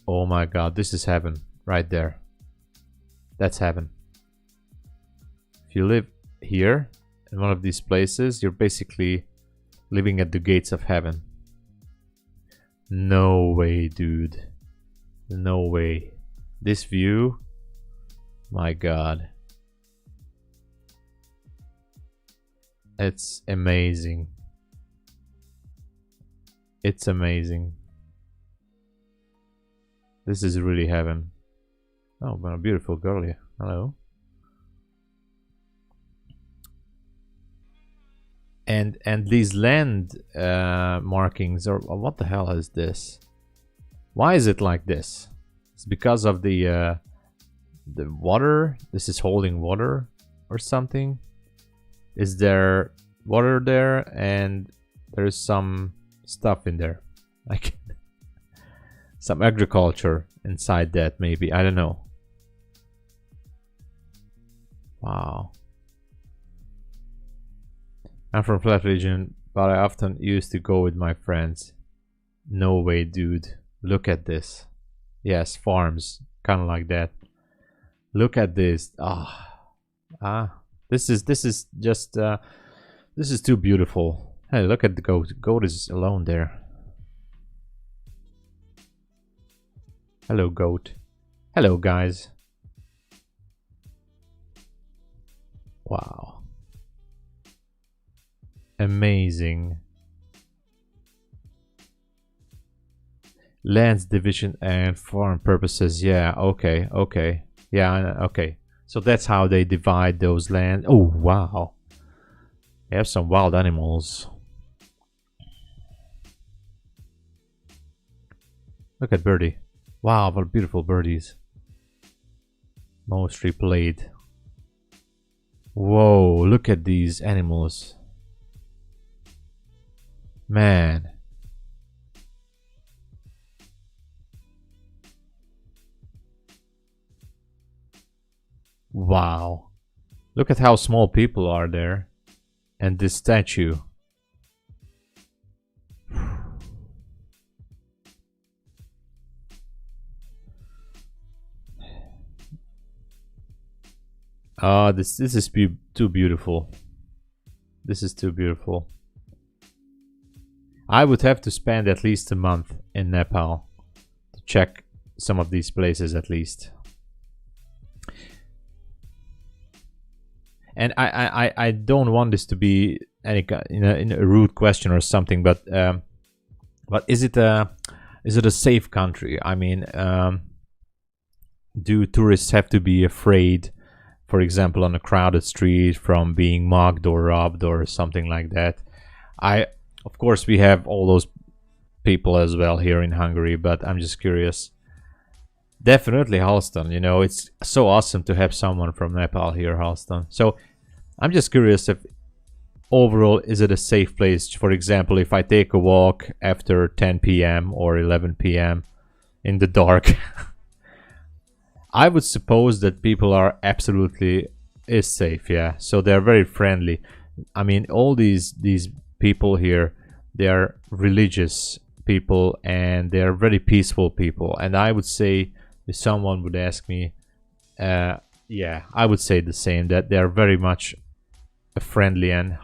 S1: Oh my god, this is heaven right there. That's heaven. If you live here in one of these places, you're basically living at the gates of heaven. No way, dude. No way. This view, my god. It's amazing. It's amazing. This is really heaven. Oh, what a beautiful girl here. Hello. And these land markings are, what the hell is this? Why is it like this? It's because of the water. This is holding water or something. Is there water there? And there's some stuff in there, like some agriculture inside that, maybe. I don't know. Wow. I'm from flat region, but I often used to go with my friends. No way, dude. Look at this. Yes, farms, kind of like that. Look at this. This is just this is too beautiful. Hey, look at the goat. Goat is alone there. Hello, goat. Hello, guys. Wow. Amazing. Lands division and farm purposes. Yeah, okay, okay. Yeah, okay. So that's how they divide those lands. Oh, wow. They have some wild animals. Look at birdie. Wow, what beautiful birdies. Mostly played. Whoa, look at these animals. Man. Wow. Look at how small people are there. And this statue. This is too beautiful. This is too beautiful. I would have to spend at least a month in Nepal to check some of these places at least. And I don't want this to be any in a rude question or something, but is it a safe country? I mean, do tourists have to be afraid, for example, on a crowded street from being mugged or robbed or something like that? Of course, we have all those people as well here in Hungary, but I'm just curious. Definitely Halston, you know, it's so awesome to have someone from Nepal here, Halston. So I'm just curious if overall, is it a safe place? For example, if I take a walk after 10 p.m. or 11 p.m. in the dark, I would suppose that people are absolutely is safe, yeah. So they're very friendly. I mean, all these people here, they are religious people and they are very peaceful people. And I would say, if someone would ask me, yeah, I would say the same, that they are very much friendly and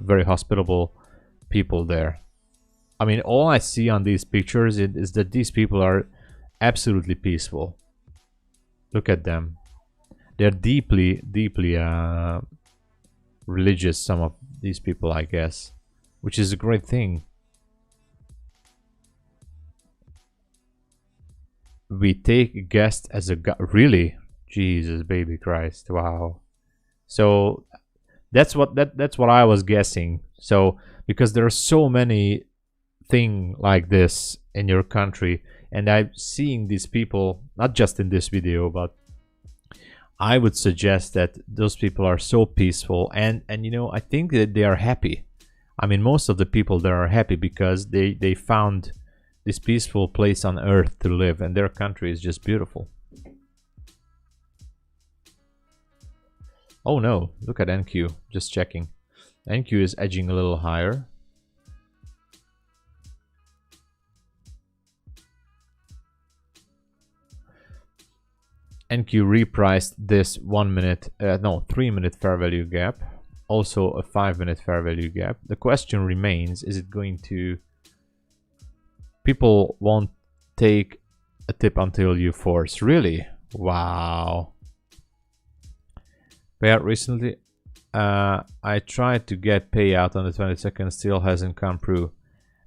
S1: very hospitable people there. I mean, all I see on these pictures is that these people are absolutely peaceful. Look at them. They're deeply religious, some of these people, I guess, which is a great thing. We take guests as a really? Jesus, baby Christ. Wow. So that's what I was guessing. So because there are so many thing like this in your country, and I'm seeing these people not just in this video, but I would suggest that those people are so peaceful, and you know, I think that they are happy. I mean, most of the people there are happy because they found this peaceful place on earth to live, and their country is just beautiful. Oh no, look at NQ, just checking. NQ is edging a little higher. NQ repriced this 1 minute, no, 3 minute fair value gap, also a 5 minute fair value gap. The question remains, is it going to, people won't take a tip until you force, really? Wow. Payout recently, I tried to get payout on the 22nd, still hasn't come through.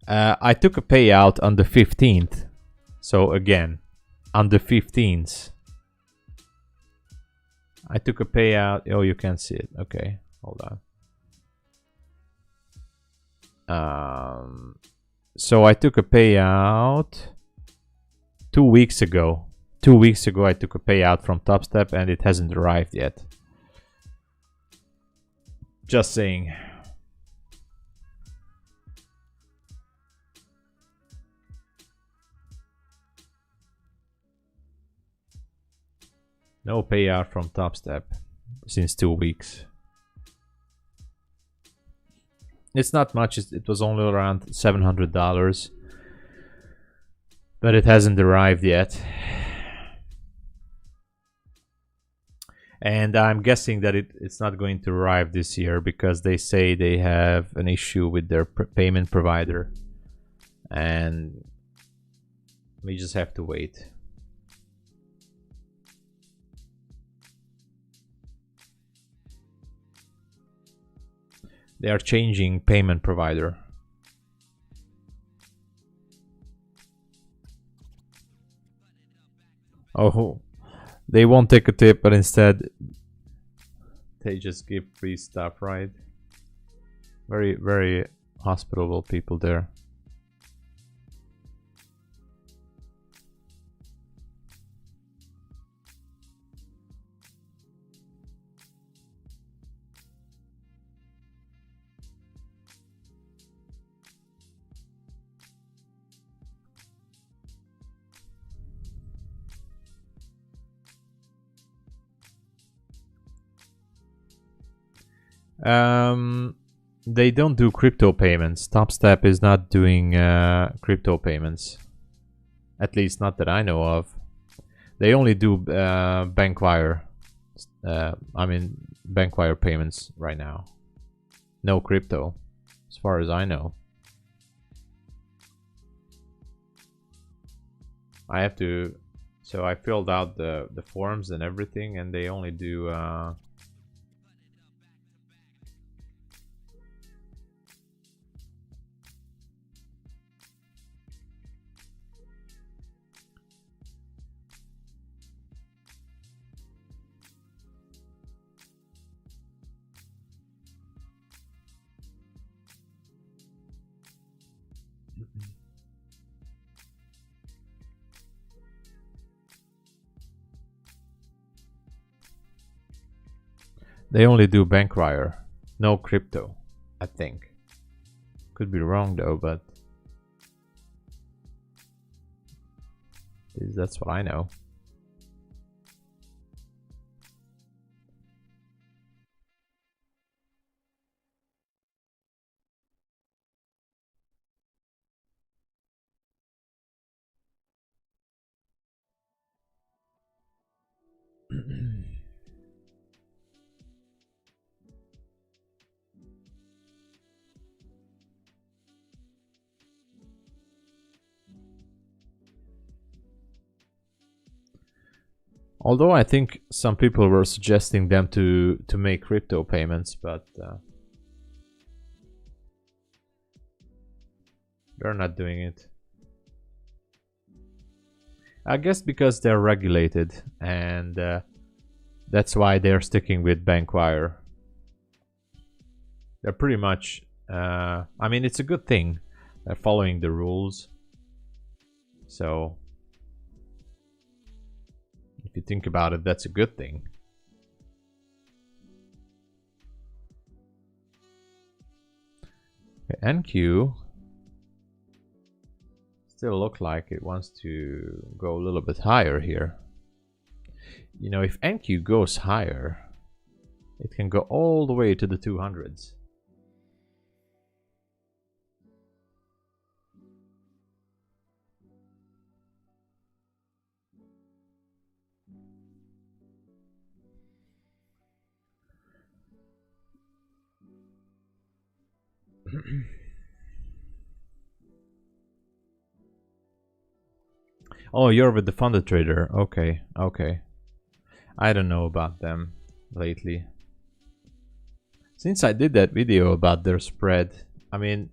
S1: I took a payout on the 15th, so again, on the 15th. I took a payout. Oh, you can't see it. Okay, hold on. So I took a payout 2 weeks ago. 2 weeks ago, I took a payout from Topstep, and it hasn't arrived yet. Just saying. No payout from Topstep since 2 weeks. It's not much, it was only around $700, but it hasn't arrived yet. And I'm guessing that it's not going to arrive this year because they say they have an issue with their payment provider, and we just have to wait. They are changing payment provider. Oh, they won't take a tip, but instead they just give free stuff, right? Very, very hospitable people there. They don't do crypto payments. Topstep is not doing crypto payments. At least not that I know of. They only do Bankwire. I mean, Bankwire payments right now. No crypto, as far as I know. I have to... So I filled out the forms and everything, and they only do... They only do Bankwire, no crypto, I think. Could be wrong though, but that's what I know. Although I think some people were suggesting them to make crypto payments, but they're not doing it. I guess because they're regulated, and that's why they're sticking with Bankwire. They're pretty much, I mean, it's a good thing They're following the rules. So if you think about it, that's a good thing. Okay, NQ still look like it wants to go a little bit higher here. You know, if NQ goes higher, it can go all the way to the 200s. Oh, you're with the funded trader. Okay, okay. I don't know about them lately. Since I did that video about their spread, I mean,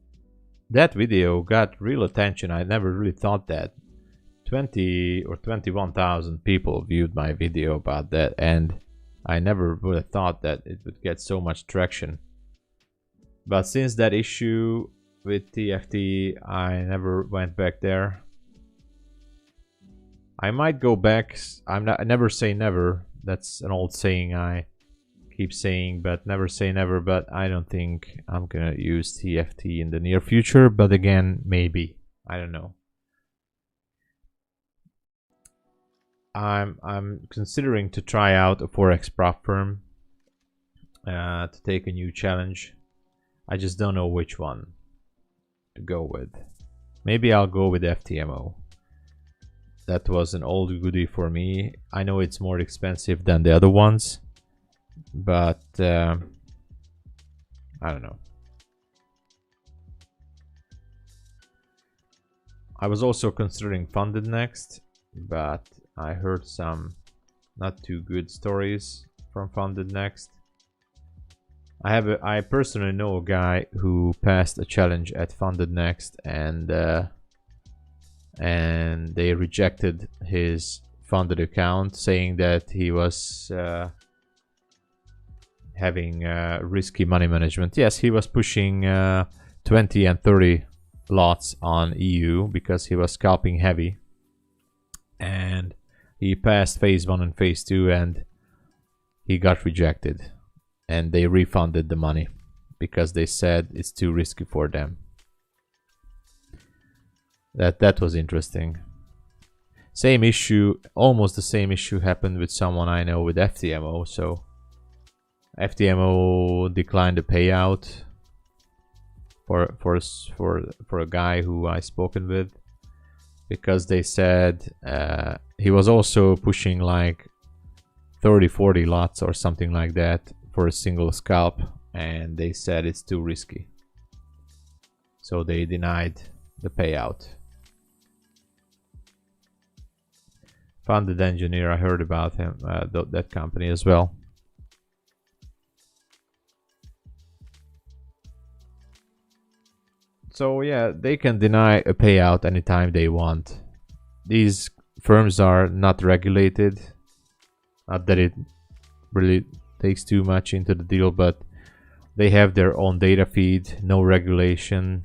S1: that video got real attention. I never really thought that. 20 or 21,000 people viewed my video about that, and I never would have thought that it would get so much traction. But since that issue with TFT, I never went back there. I might go back. I never say never. That's an old saying I keep saying, but never say never. But I don't think I'm gonna use TFT in the near future. But again, maybe. I don't know. I'm considering to try out a Forex prop firm to take a new challenge. I just don't know which one to go with. Maybe I'll go with FTMO. That was an old goodie for me. I know it's more expensive than the other ones, but I don't know. I was also considering Funded Next, but I heard some not too good stories from Funded Next. I personally know a guy who passed a challenge at Funded Next, and they rejected his funded account, saying that he was having risky money management. Yes, he was pushing 20 and 30 lots on EU because he was scalping heavy, and he passed phase 1 and phase 2, and he got rejected, and they refunded the money because they said it's too risky for them. That was interesting. Same issue, almost the same issue happened with someone I know with FTMO. So FTMO declined the payout for a guy who I spoken with, because they said he was also pushing like 30-40 lots or something like that for a single scalp, and they said it's too risky, so they denied the payout. Funded Engineer, I heard about him, that company as well. So yeah, they can deny a payout anytime they want. These firms are not regulated. Not that it really takes too much into the deal, but they have their own data feed, no regulation.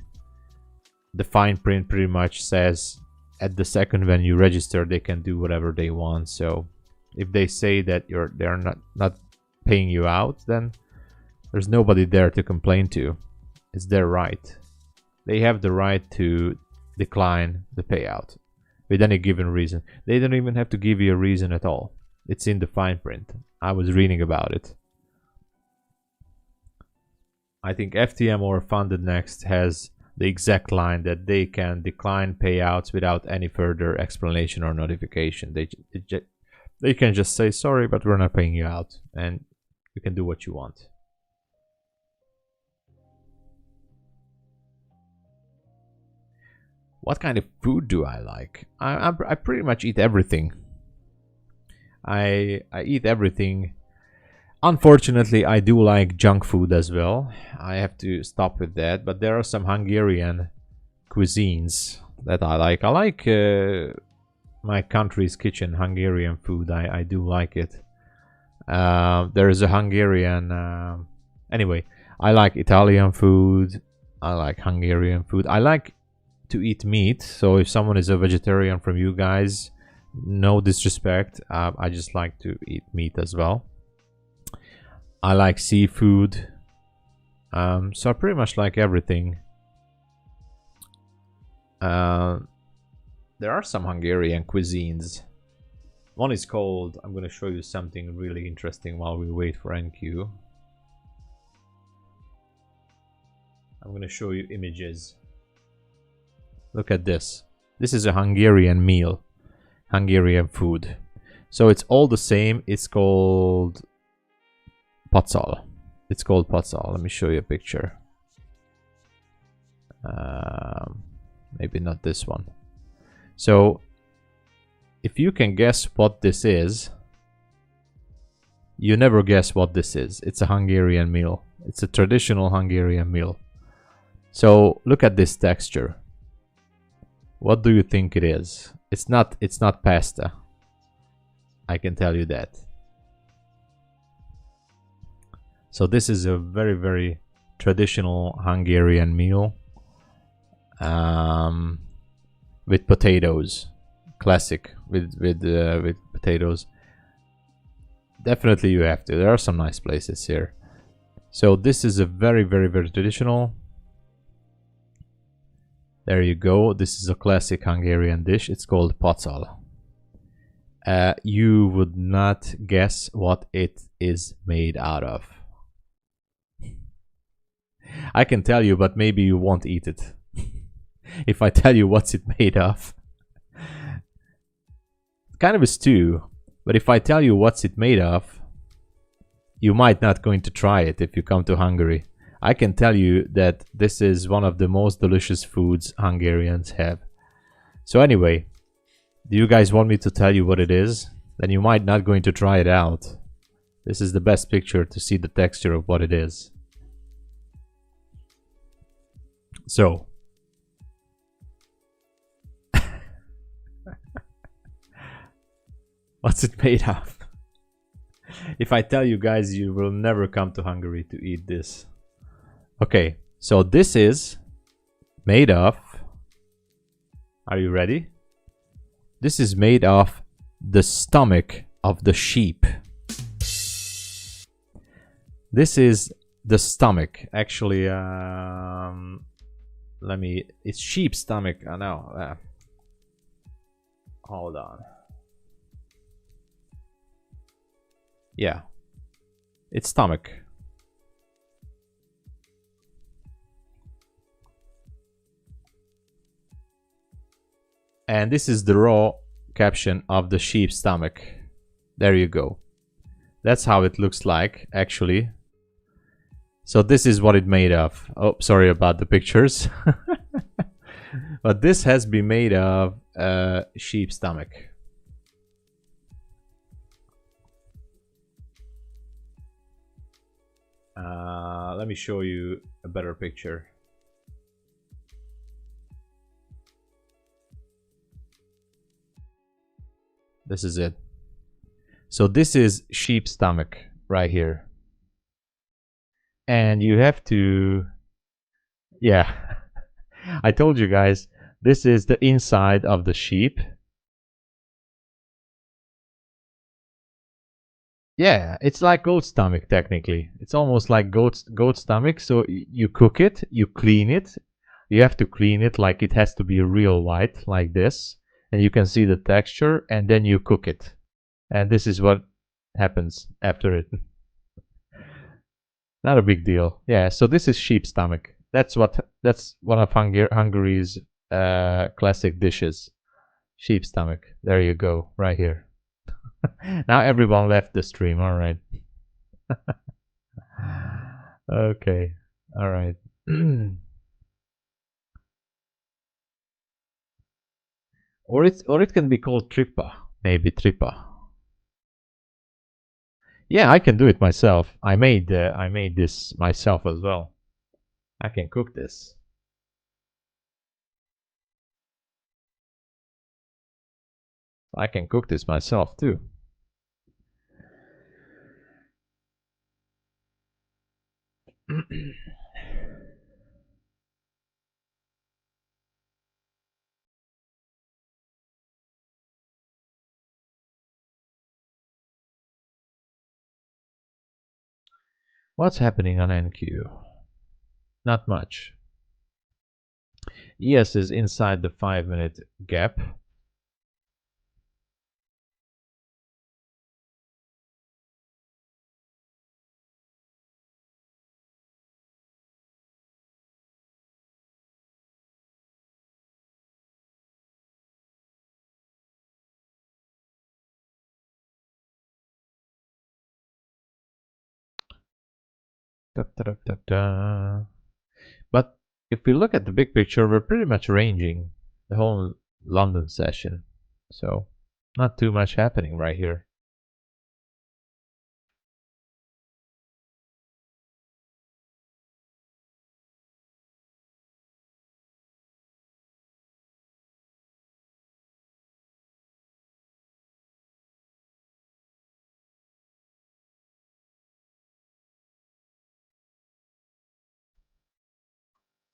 S1: The fine print pretty much says at the second when you register, they can do whatever they want. So if they say that they're not paying you out, then there's nobody there to complain to. It's their right. They have the right to decline the payout with any given reason. They don't even have to give you a reason at all. It's in the fine print. I was reading about it. I think FTM or Funded Next has the exact line that they can decline payouts without any further explanation or notification. They can just say, sorry, but we're not paying you out, and you can do what you want. What kind of food do I like? I pretty much eat everything. I eat everything. Unfortunately, I do like junk food as well. I have to stop with that, but there are some Hungarian cuisines that I like. I like my country's kitchen, Hungarian food. I do like it. There is a Hungarian... anyway, I like Italian food. I like Hungarian food. I like to eat meat. So if someone is a vegetarian from you guys, no disrespect, I just like to eat meat as well. I like seafood, so I pretty much like everything. There are some Hungarian cuisines. One is called, I'm going to show you something really interesting while we wait for NQ. I'm going to show you images. Look at this. This is a Hungarian meal, Hungarian food. So it's all the same. It's called pacal. It's called pacal. Let me show you a picture. Maybe not this one. So if you can guess what this is, you never guess what this is. It's a Hungarian meal. It's a traditional Hungarian meal. So look at this texture. What do you think it is? It's not pasta. I can tell you that. So this is a very, very traditional Hungarian meal with potatoes. Classic with potatoes. Definitely you have to. There are some nice places here. So this is a very, very, very traditional. There you go. This is a classic Hungarian dish. It's called pacal. You would not guess what it is made out of. I can tell you, but maybe you won't eat it. If I tell you what's it made of. It's kind of a stew, but if I tell you what's it made of, you might not going to try it if you come to Hungary. I can tell you that this is one of the most delicious foods Hungarians have. So anyway, do you guys want me to tell you what it is? Then you might not going to try it out. This is the best picture to see the texture of what it is. So what's it made of? If I tell you guys, you will never come to Hungary to eat this. Okay, so this is made of, are you ready? This is made of the stomach of the sheep. This is the stomach. Actually, it's sheep stomach. I know. Hold on. Yeah, it's stomach. And this is the raw caption of the sheep's stomach. There you go. That's how it looks like, actually. So this is what it made of. Oh, sorry about the pictures. But this has been made of sheep's stomach. Let me show you a better picture. This is it. So this is sheep stomach right here. And you have to, yeah, I told you guys, this is the inside of the sheep. Yeah, it's like goat stomach technically. It's almost like goat stomach. So you cook it, you clean it. You have to clean it like it has to be real white like this. And you can see the texture, and then you cook it. And this is what happens after it. Not a big deal. Yeah, so this is sheep stomach. That's one of Hungary's classic dishes. Sheep stomach. There you go, right here. Now everyone left the stream. All right. Okay. All right. Or it can be called tripa. Maybe tripa. Yeah, I can do it myself. I made this myself as well. I can cook this. I can cook this myself too. What's happening on NQ? Not much. ES is inside the 5-minute gap. Da, da, da, da. But if we look at the big picture, we're pretty much ranging the whole London session. So not too much happening right here.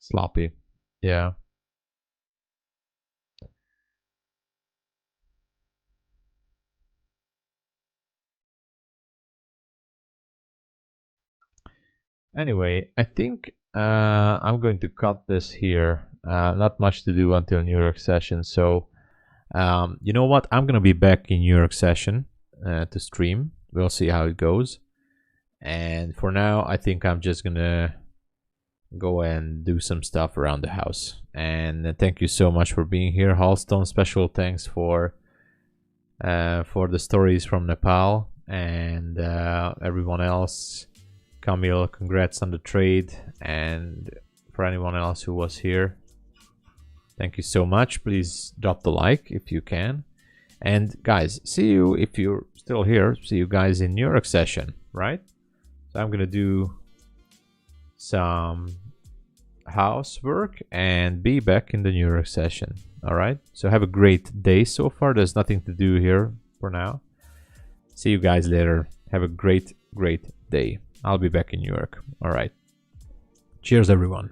S1: Sloppy. Yeah. Anyway, I think I'm going to cut this here. Not much to do until New York session. So, you know what? I'm going to be back in New York session to stream. We'll see how it goes. And for now, I think I'm just going to go and do some stuff around the house. And thank you so much for being here, Halston. Special thanks for the stories from Nepal and everyone else. Camille, congrats on the trade, and for anyone else who was here, thank you so much. Please drop the like if you can. And guys, see you, if you're still here, see you guys in New York session, right? So I'm gonna do some housework and be back in the New York session. All right, so have a great day so far. There's nothing to do here for now. See you guys later. Have a great day. I'll be back in New York. All right. Cheers, everyone.